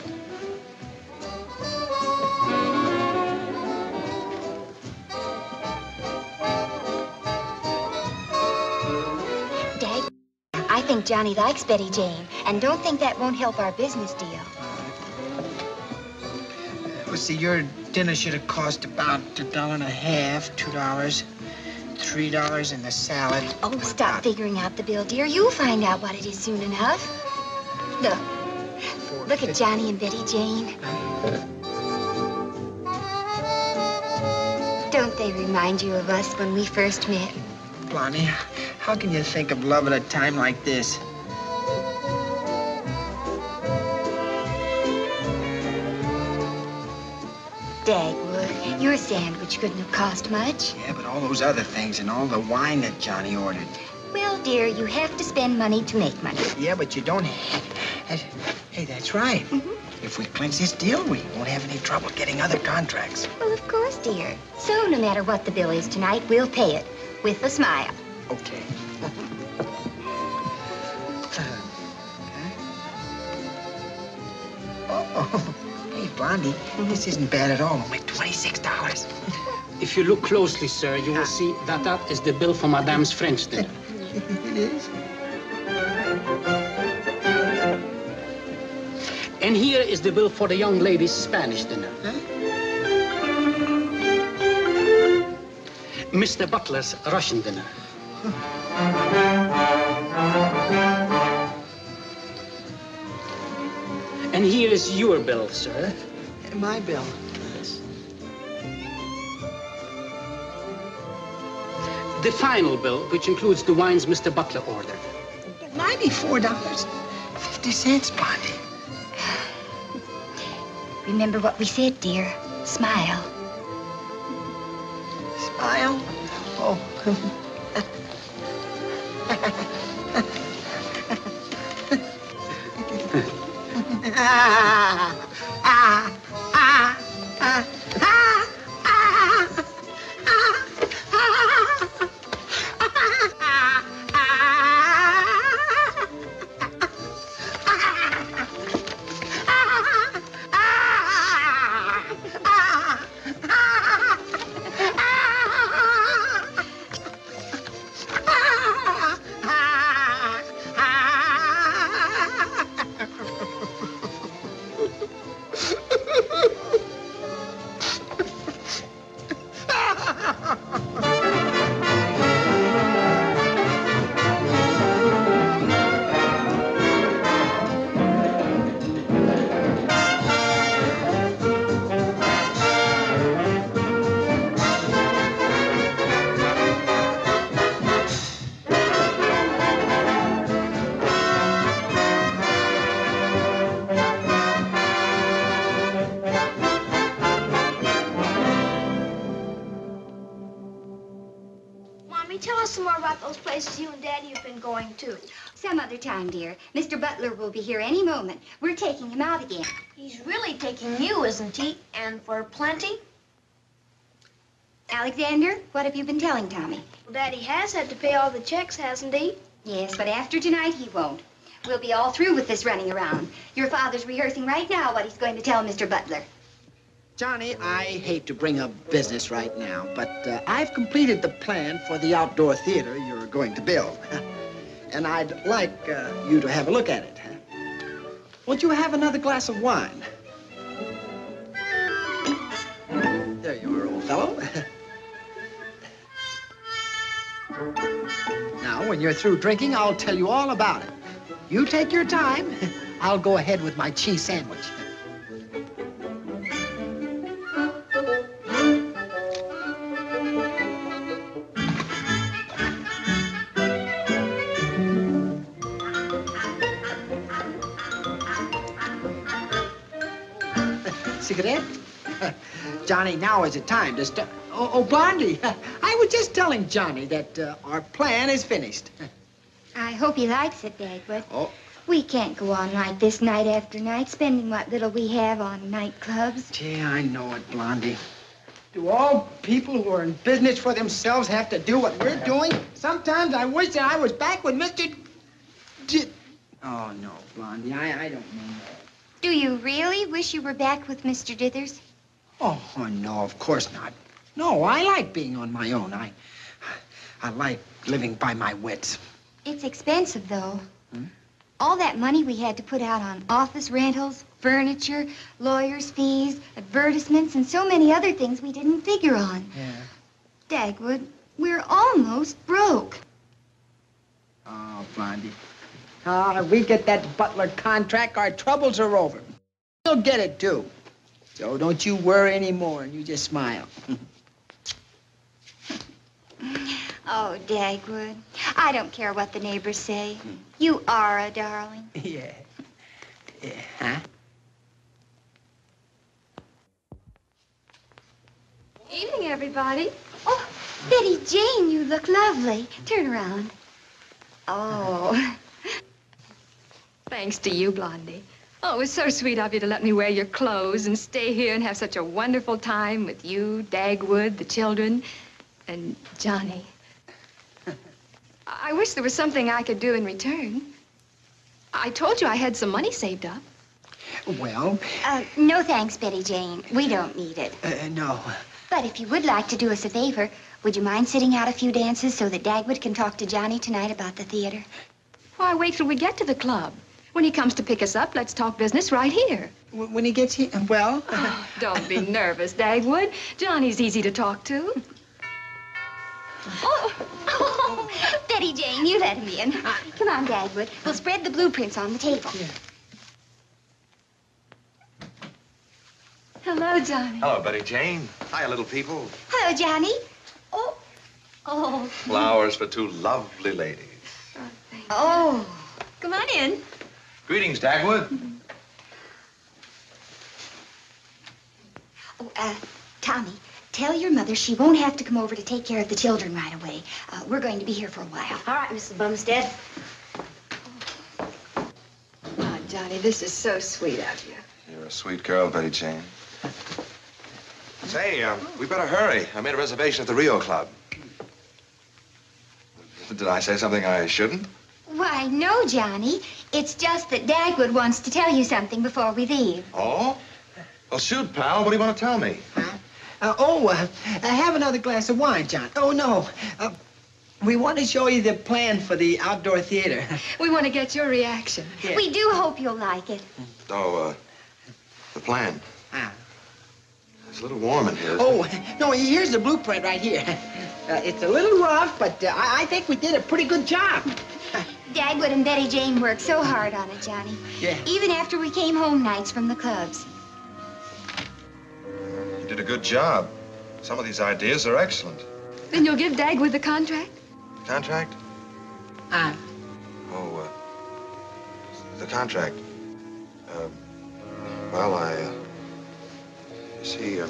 Dag, I think Johnny likes Betty Jane, and don't think that won't help our business deal. Well, see, your dinner should have cost about $1.50, $2, $3 in the salad. Oh, stop figuring out the bill, dear. You'll find out what it is soon enough. Look at Johnny and Betty Jane. Don't they remind you of us when we first met? Blondie, how can you think of love at a time like this? Dagwood, your sandwich couldn't have cost much. Yeah, but all those other things and all the wine that Johnny ordered. Well, dear, you have to spend money to make money. Yeah, but you don't have... Hey, that's right. If we clinch this deal, we won't have any trouble getting other contracts. Well, of course, dear. So no matter what the bill is tonight, we'll pay it with a smile. Okay. Hey, Blondie, this isn't bad at all. Only $26. If you look closely, sir, you will see that that is the bill for Madame's French dinner. It is? And here is the bill for the young lady's Spanish dinner. Mr. Butler's Russian dinner. And here is your bill, sir. My bill. The final bill, which includes the wines Mr. Butler ordered. $94.50, Blondie. Remember what we said, dear. Smile. Smile? Oh. Mommy, tell us some more about those places you and Daddy have been going to. Some other time, dear. Mr. Butler will be here any moment. We're taking him out again. He's really taking you, isn't he? And for plenty? Alexander, what have you been telling Tommy? Well, Daddy has had to pay all the checks, hasn't he? Yes, but after tonight, he won't. We'll be all through with this running around. Your father's rehearsing right now what he's going to tell Mr. Butler. Johnny, I hate to bring up business right now, but I've completed the plan for the outdoor theater you're going to build. And I'd like you to have a look at it. Won't you have another glass of wine? There you are, old fellow. Now, when you're through drinking, I'll tell you all about it. You take your time. I'll go ahead with my cheese sandwich. Cigarette? Johnny, now is the time to start. Oh, Blondie, I was just telling Johnny that our plan is finished. I hope he likes it, Dagwood. Oh. We can't go on like this night after night, spending what little we have on nightclubs. Gee, I know it, Blondie. Do all people who are in business for themselves have to do what we're doing? Sometimes I wish that I was back with Mr. Oh, no, Blondie, I don't mean that. Do you really wish you were back with Mr. Dithers? Oh, no, of course not. No, I like being on my own. I like living by my wits. It's expensive, though. Hmm? All that money we had to put out on office rentals, furniture, lawyers' fees, advertisements, and so many other things we didn't figure on. Yeah. Dagwood, we're almost broke. Oh, Blondie. We get that Butler contract, our troubles are over. We'll get it, too. So don't you worry anymore, and you just smile. Oh, Dagwood, I don't care what the neighbors say. You are a darling. Yeah. Huh? Evening, everybody. Oh, Betty Jane, you look lovely. Turn around. Oh. Thanks to you, Blondie. Oh, it was so sweet of you to let me wear your clothes and stay here and have such a wonderful time with you, Dagwood, the children, and Johnny. I wish there was something I could do in return. I told you I had some money saved up. Well... no thanks, Betty Jane. We don't need it. No. But if you would like to do us a favor, would you mind sitting out a few dances so that Dagwood can talk to Johnny tonight about the theater? Why, wait till we get to the club. When he comes to pick us up, let's talk business right here. When he gets here, well... Oh, don't be nervous, Dagwood. Johnny's easy to talk to. Oh, Betty Jane, you let him in. Come on, Dagwood. We'll spread the blueprints on the table. Yeah. Hello, Johnny. Hello, Betty Jane. Hiya, little people. Hello, Johnny. Oh. Flowers for two lovely ladies. Oh. Come on in. Greetings, Dagwood. Oh, Tommy, tell your mother she won't have to come over to take care of the children right away. We're going to be here for a while. All right, Mrs. Bumstead. Oh, Johnny, this is so sweet of you. You're a sweet girl, Betty Jane. Say, we better hurry. I made a reservation at the Rio Club. Did I say something I shouldn't? Why, no, Johnny. It's just that Dagwood wants to tell you something before we leave. Oh? Well, shoot, pal. What do you want to tell me? Have another glass of wine, John. Oh, no. We want to show you the plan for the outdoor theater. We want to get your reaction. Yeah. We do hope you'll like it. Oh, the plan. It's a little warm in here. Oh, no, here's the blueprint right here. It's a little rough, but I think we did a pretty good job. Dagwood and Betty Jane worked so hard on it, Johnny. Yeah. Even after we came home nights from the clubs. You did a good job. Some of these ideas are excellent. Then you'll give Dagwood the contract? Contract? Oh, the contract. Well, you see,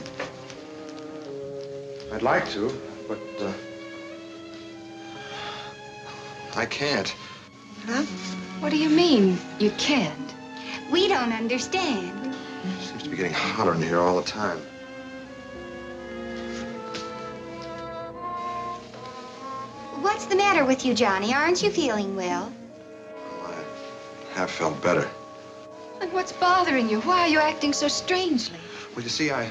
I'd like to, but, I can't. Huh? What do you mean, you can't? We don't understand. It seems to be getting hotter in here all the time. What's the matter with you, Johnny? Aren't you feeling well? I have felt better. And what's bothering you? Why are you acting so strangely? Well, you see, I'm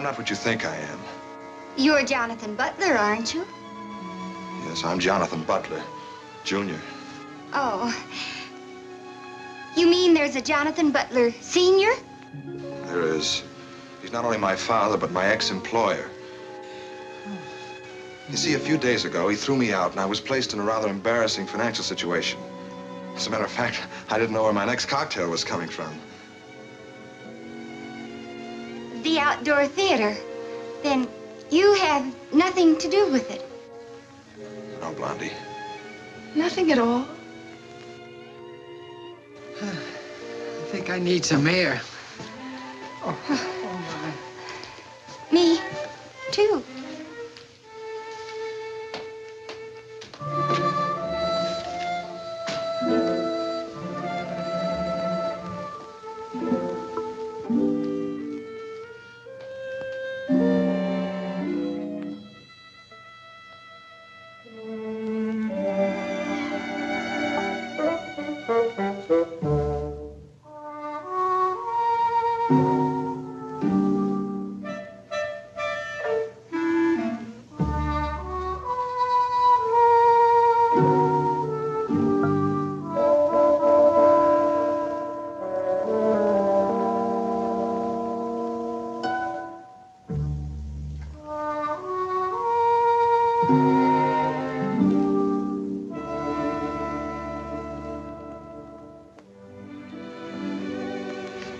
not what you think I am. You're Jonathan Butler, aren't you? Yes, I'm Jonathan Butler, Jr. Oh. You mean there's a Jonathan Butler Sr.? There is. He's not only my father, but my ex-employer. You see, a few days ago, he threw me out, and I was placed in a rather embarrassing financial situation. As a matter of fact, I didn't know where my next cocktail was coming from. The outdoor theater. Then you have nothing to do with it. No, Blondie. Nothing at all? I think I need some air. Oh, my. Me, too.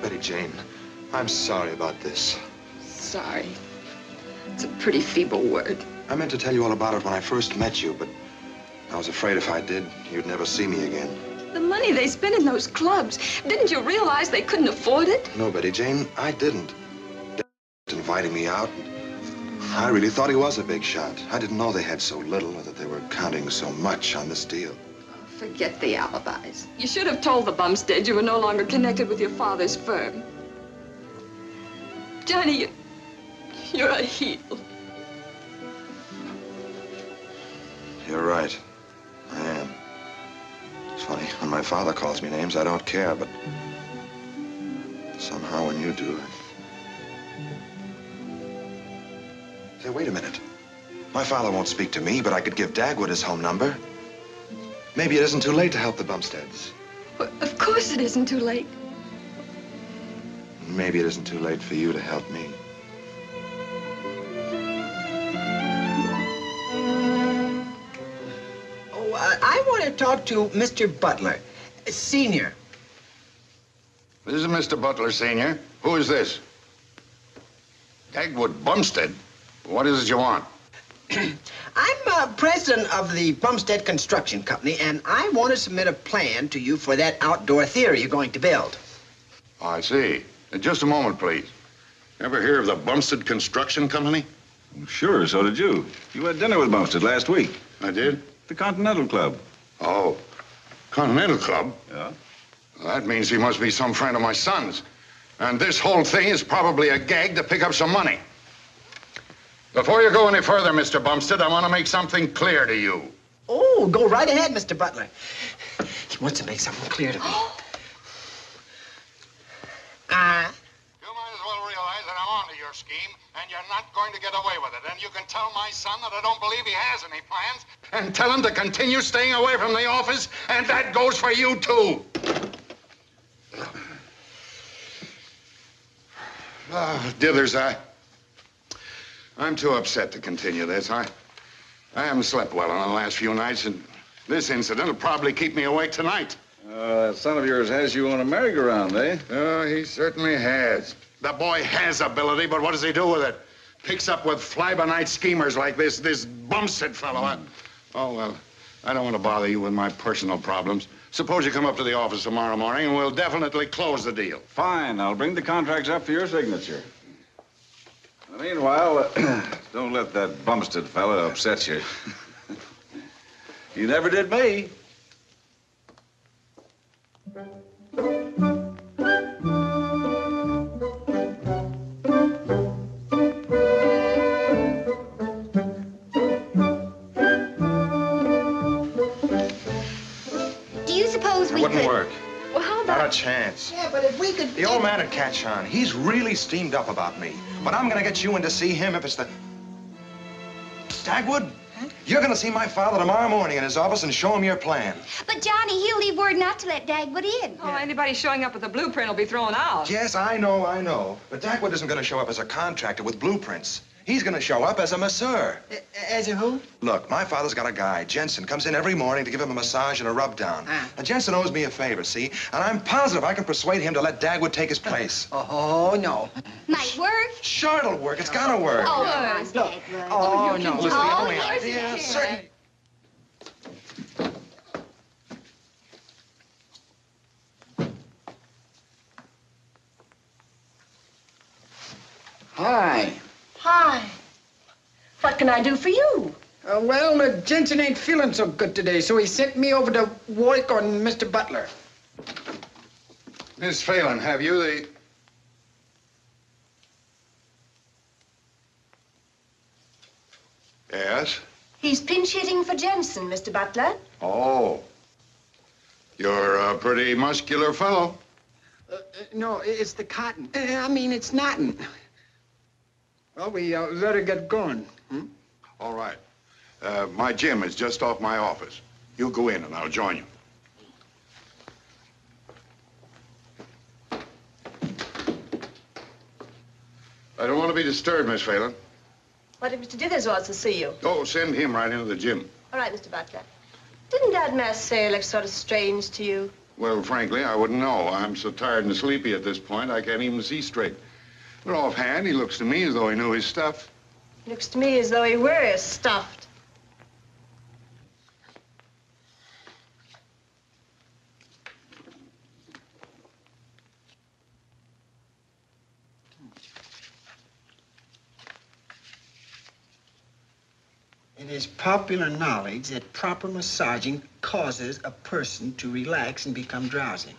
Betty Jane, I'm sorry about this. Sorry. It's a pretty feeble word. I meant to tell you all about it when I first met you, but I was afraid if I did, you'd never see me again. The money they spent in those clubs, didn't you realize they couldn't afford it? No, Betty Jane, I didn't. Dad inviting me out. I really thought he was a big shot. I didn't know they had so little or that they were counting so much on this deal. Forget the alibis. You should have told the Bumstead you were no longer connected with your father's firm. Johnny, you're a heel. You're right. I am. It's funny, when my father calls me names, I don't care, but somehow when you do, Say, wait a minute. My father won't speak to me, but I could give Dagwood his home number. Maybe it isn't too late to help the Bumsteads. Well, of course it isn't too late. Maybe it isn't too late for you to help me. Oh, I want to talk to Mr. Butler, Senior. This is Mr. Butler, Senior. Who is this? Dagwood Bumstead. What is it you want? I'm president of the Bumstead Construction Company, and I want to submit a plan to you for that outdoor theater you're going to build. Oh, I see. Just a moment, please. Ever hear of the Bumstead Construction Company? Sure, so did you. You had dinner with Bumstead last week. I did? The Continental Club. Oh, Continental Club? Yeah. Well, that means he must be some friend of my son's. And this whole thing is probably a gag to pick up some money. Before you go any further, Mr. Bumstead, I want to make something clear to you. Oh, go right ahead, Mr. Butler. He wants to make something clear to me. You might as well realize that I'm onto your scheme, and you're not going to get away with it. And you can tell my son that I don't believe he has any plans, and tell him to continue staying away from the office, and that goes for you, too. Dithers, I'm too upset to continue this. I haven't slept well in the last few nights, and this incident will probably keep me awake tonight. That son of yours has you on a merry-go-round, eh? He certainly has. The boy has ability, but what does he do with it? Picks up with fly-by-night schemers like this Bumstead fellow. Oh, well, I don't want to bother you with my personal problems. Suppose you come up to the office tomorrow morning, and we'll definitely close the deal. Fine. I'll bring the contracts up for your signature. Meanwhile, don't let that Bumstead fella upset you. He never did me. Do you suppose we Wouldn't could... work. Well, how about... Not a chance. Yeah, but if we could... The old man would catch on. He's really steamed up about me. But I'm gonna get you in to see him if it's the... Dagwood? Huh? You're gonna see my father tomorrow morning in his office and show him your plan. But, Johnny, he'll leave word not to let Dagwood in. Oh, anybody showing up with a blueprint will be thrown out. Yes, I know. But Dagwood isn't gonna show up as a contractor with blueprints. He's gonna show up as a masseur. As a who? Look, my father's got a guy, Jensen, comes in every morning to give him a massage and a rub down. Now, Jensen owes me a favor, see? And I'm positive I can persuade him to let Dagwood take his place. Oh, no. Might work. Sure it'll work. It's gotta work. Oh, Dagwood. Oh, no. It was the only idea. Certainly. Hi. Hi. What can I do for you? Well, Jensen ain't feeling so good today, so he sent me over to work on Mr. Butler. Miss Phelan, have you the... Yes? He's pinch hitting for Jensen, Mr. Butler. Oh. You're a pretty muscular fellow. No, it's the cotton. I mean, it's knotting. Well, we better get going. All right. My gym is just off my office. You go in and I'll join you. I don't want to be disturbed, Miss Phelan. What if Mr. Dithers wants to see you? Oh, send him right into the gym. All right, Mr. Butler. Didn't that masseur look sort of strange to you? Well, frankly, I wouldn't know. I'm so tired and sleepy at this point, I can't even see straight. But offhand, he looks to me as though he knew his stuff. Looks to me as though he were stuffed. It is popular knowledge that proper massaging causes a person to relax and become drowsy.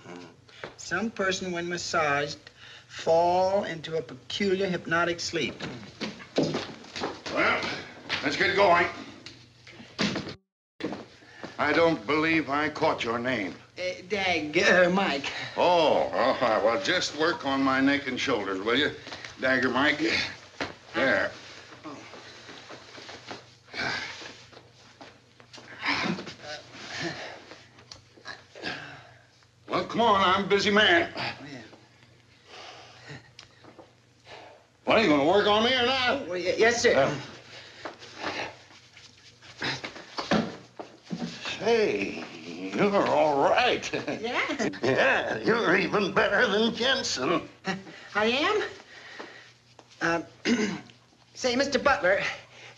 Some person, when massaged, fall into a peculiar hypnotic sleep. Well, let's get going. I don't believe I caught your name. Mike. Oh, well, just work on my neck and shoulders, will you? Dagger Mike. There. Well, come on, I'm a busy man. What, are you going to work on me or not? Well, yes, sir. Hey, you're all right. Yeah? Yeah, you're even better than Jensen. I am? Say, Mr. Butler,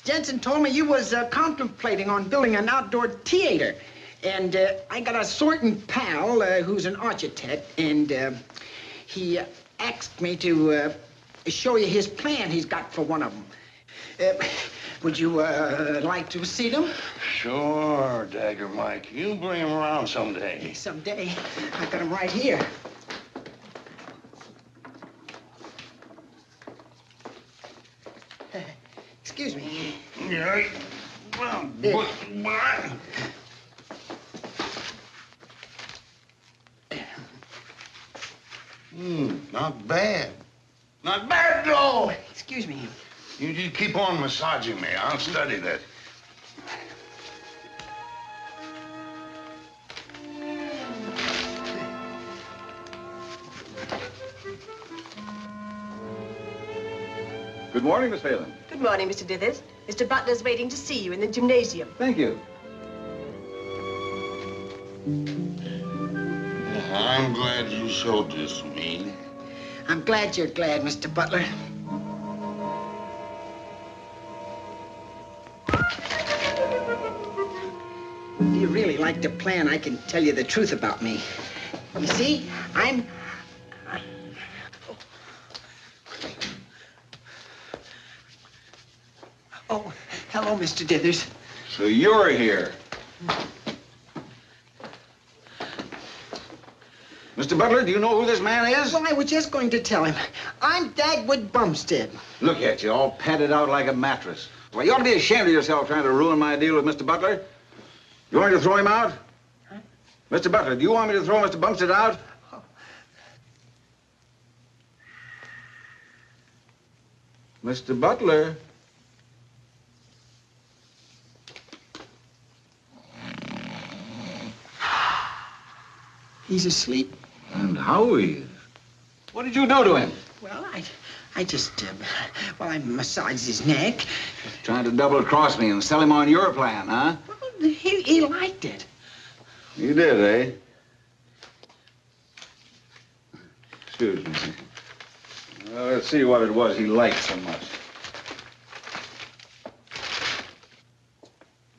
Jensen told me you was contemplating on building an outdoor theater. And I got a certain pal who's an architect, and he asked me to show you his plan he's got for one of them. Would you like to see them? Sure, Dagger Mike. You bring him around someday. Someday. I got them right here. Excuse me. Yeah. Well, what? Not bad. Not bad, though. Excuse me. You just keep on massaging me. I'll study that. Good morning, Miss Phelan. Good morning, Mr. Dithers. Mr. Butler's waiting to see you in the gymnasium. Thank you. I'm glad you showed this to me. I'm glad you're glad, Mr. Butler. If you really like the plan, I can tell you the truth about me. You see, I'm... Oh, hello, Mr. Dithers. So you're here. Mr. Butler, do you know who this man is? Well, I was just going to tell him. I'm Dagwood Bumstead. Look at you, all padded out like a mattress. Well, you ought to be ashamed of yourself trying to ruin my deal with Mr. Butler. You want me to throw him out? Huh? Mr. Butler, do you want me to throw Mr. Bumstead out? Oh. Mr. Butler? He's asleep. And Howie? What did you do to him? Well, I just, I massaged his neck. Trying to double-cross me and sell him on your plan, huh? Well, he liked it. You did, eh? Excuse me. Well, let's see what it was he liked so much.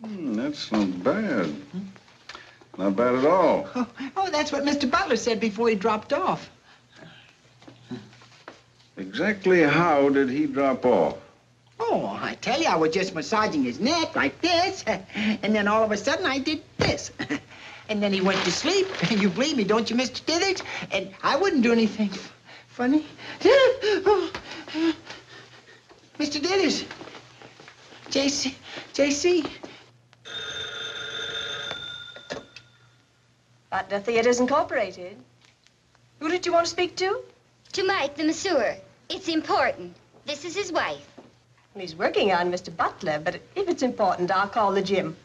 That's not bad. Not bad at all. Oh, that's what Mr. Butler said before he dropped off. Exactly how did he drop off? Oh, I tell you, I was just massaging his neck like this, and then all of a sudden I did this. And then he went to sleep. You believe me, don't you, Mr. Dithers? And I wouldn't do anything funny. Mr. Dithers. J.C. Butler Theaters Incorporated. Who did you want to speak to? To Mike, the masseur. It's important. This is his wife. Well, he's working on Mr. Butler, but if it's important, I'll call the gym.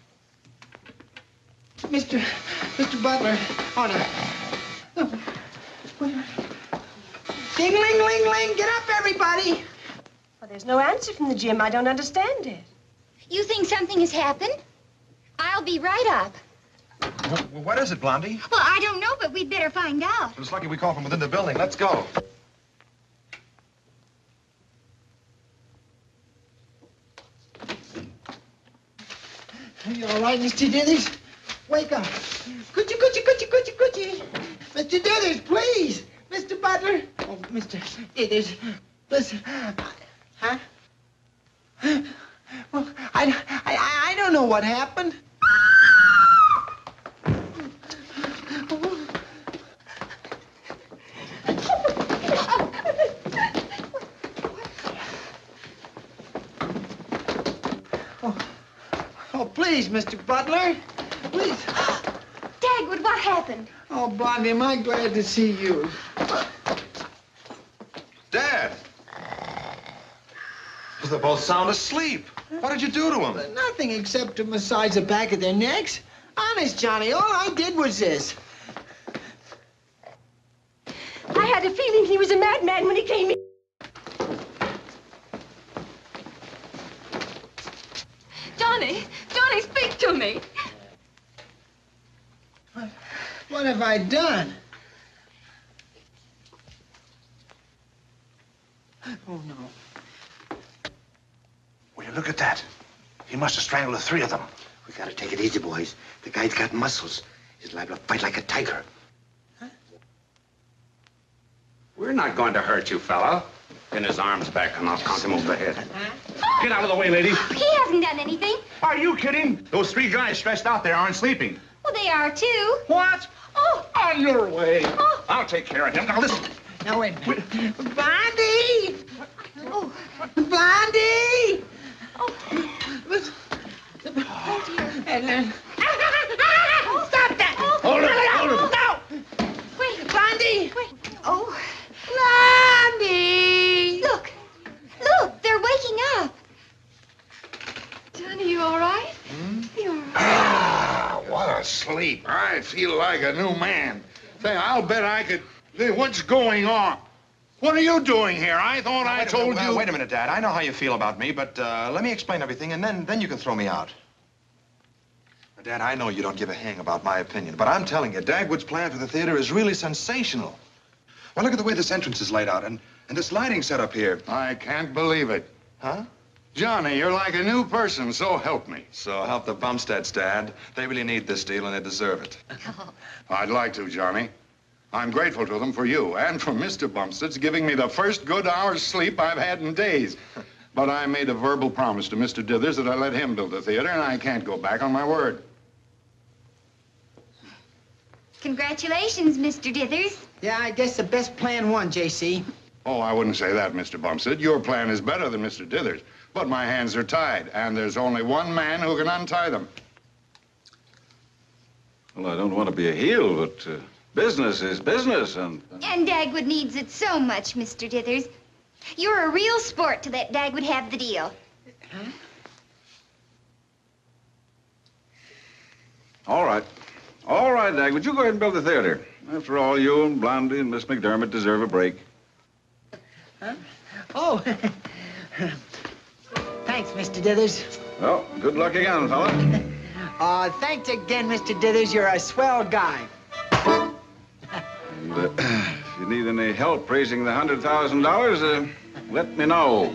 Mr. Butler. Oh, no. Ding-ling-ling-ling. Get up, everybody. Well, there's no answer from the gym. I don't understand it. You think something has happened? I'll be right up. Well, what is it, Blondie? Well, I don't know, but we'd better find out. It's lucky we called from within the building. Let's go. Are you all right, Mr. Dithers? Wake up. Coochie. Mr. Dithers, please. Mr. Butler. Oh, Mr. Dithers, listen. Huh? Well, I don't know what happened. Oh, please, Mr. Butler. Please. Dagwood, what happened? Oh, Blondie, am I glad to see you. Dad! Well, they're both sound asleep. What did you do to them? Nothing except to massage the back of their necks. Honest, Johnny, all I did was this. I had a feeling he was a madman when he came in. Johnny, speak to me. What have I done? Oh, no. Will you look at that? He must have strangled the three of them. We gotta take it easy, boys. The guy's got muscles. He's liable to fight like a tiger. We're not going to hurt you, fellow. Pin his arms back and I'll conk him over the head. Get out of the way, lady. He hasn't done anything. Are you kidding? Those 3 guys stressed out there aren't sleeping. Well, they are, too. What? Oh. On your way. Oh. I'll take care of him. Now, listen. Now, wait a minute. Blondie! Oh. Blondie! Oh, dear. Stop that! Hold him. No! Wait. Blondie! Wait. Oh. Blondie! Look, they're waking up. Johnny, you all right? You're all right. Ah, what a sleep. I feel like a new man. Say, I'll bet I could... Hey, what's going on? What are you doing here? I thought I told you... Wait a minute, Dad. I know how you feel about me, but let me explain everything, and then you can throw me out. Dad, I know you don't give a hang about my opinion, but I'm telling you, Dagwood's plan for the theater is really sensational. Well, look at the way this entrance is laid out, and this lighting setup here. I can't believe it. Huh? Johnny, you're like a new person, so help me. So help the Bumsteads, Dad. They really need this deal, and they deserve it. I'd like to, Johnny. I'm grateful to them for you and for Mr. Bumstead's giving me the first good hour's sleep I've had in days. But I made a verbal promise to Mr. Dithers that I let him build the theater, and I can't go back on my word. Congratulations, Mr. Dithers. Yeah, I guess the best plan won, J.C. Oh, I wouldn't say that, Mr. Bumstead. Your plan is better than Mr. Dithers. But my hands are tied, and there's only one man who can untie them. Well, I don't want to be a heel, but business is business, and... And Dagwood needs it so much, Mr. Dithers. You're a real sport to let Dagwood have the deal. Huh? All right. All right, Dagwood, you go ahead and build the theater. After all, you and Blondie and Miss McDermott deserve a break. Huh? Oh. Thanks, Mr. Dithers. Well, good luck again, fella. Thanks again, Mr. Dithers. You're a swell guy. And, if you need any help raising the $100,000, let me know.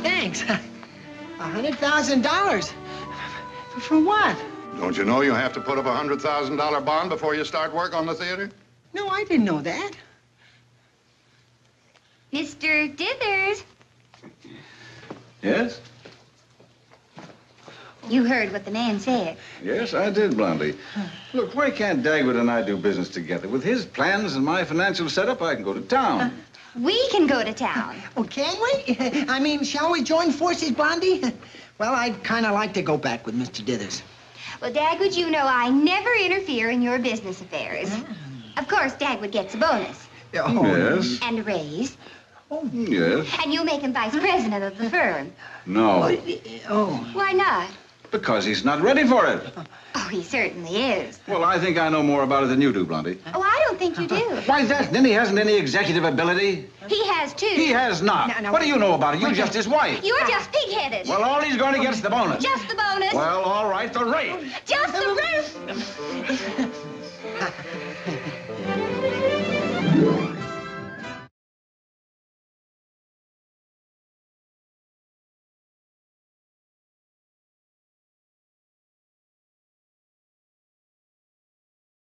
Thanks. $100,000? For what? Don't you know you have to put up a $100,000 bond before you start work on the theater? No, I didn't know that. Mr. Dithers. Yes? You heard what the man said. Yes, I did, Blondie. Look, why can't Dagwood and I do business together? With his plans and my financial setup, I can go to town. We can go to town. Oh, can we? I mean, shall we join forces, Blondie? Well, I'd kind of like to go back with Mr. Dithers. Well, Dagwood, you know I never interfere in your business affairs. Of course, Dagwood gets a bonus. Oh. Yes. And a raise. Oh. Yes. And you'll make him vice president of the firm. No. Oh. Why not? Because he's not ready for it. Oh, he certainly is. Well, I think I know more about it than you do, Blondie. Oh, I don't think you do. Why, that? Then he hasn't any executive ability? He has, too. He has not. No, what do you know about it? You're just his wife. You're just pig-headed. Well, all he's going to get is the bonus. Just the bonus. Well, all right, the raise. Just the roof.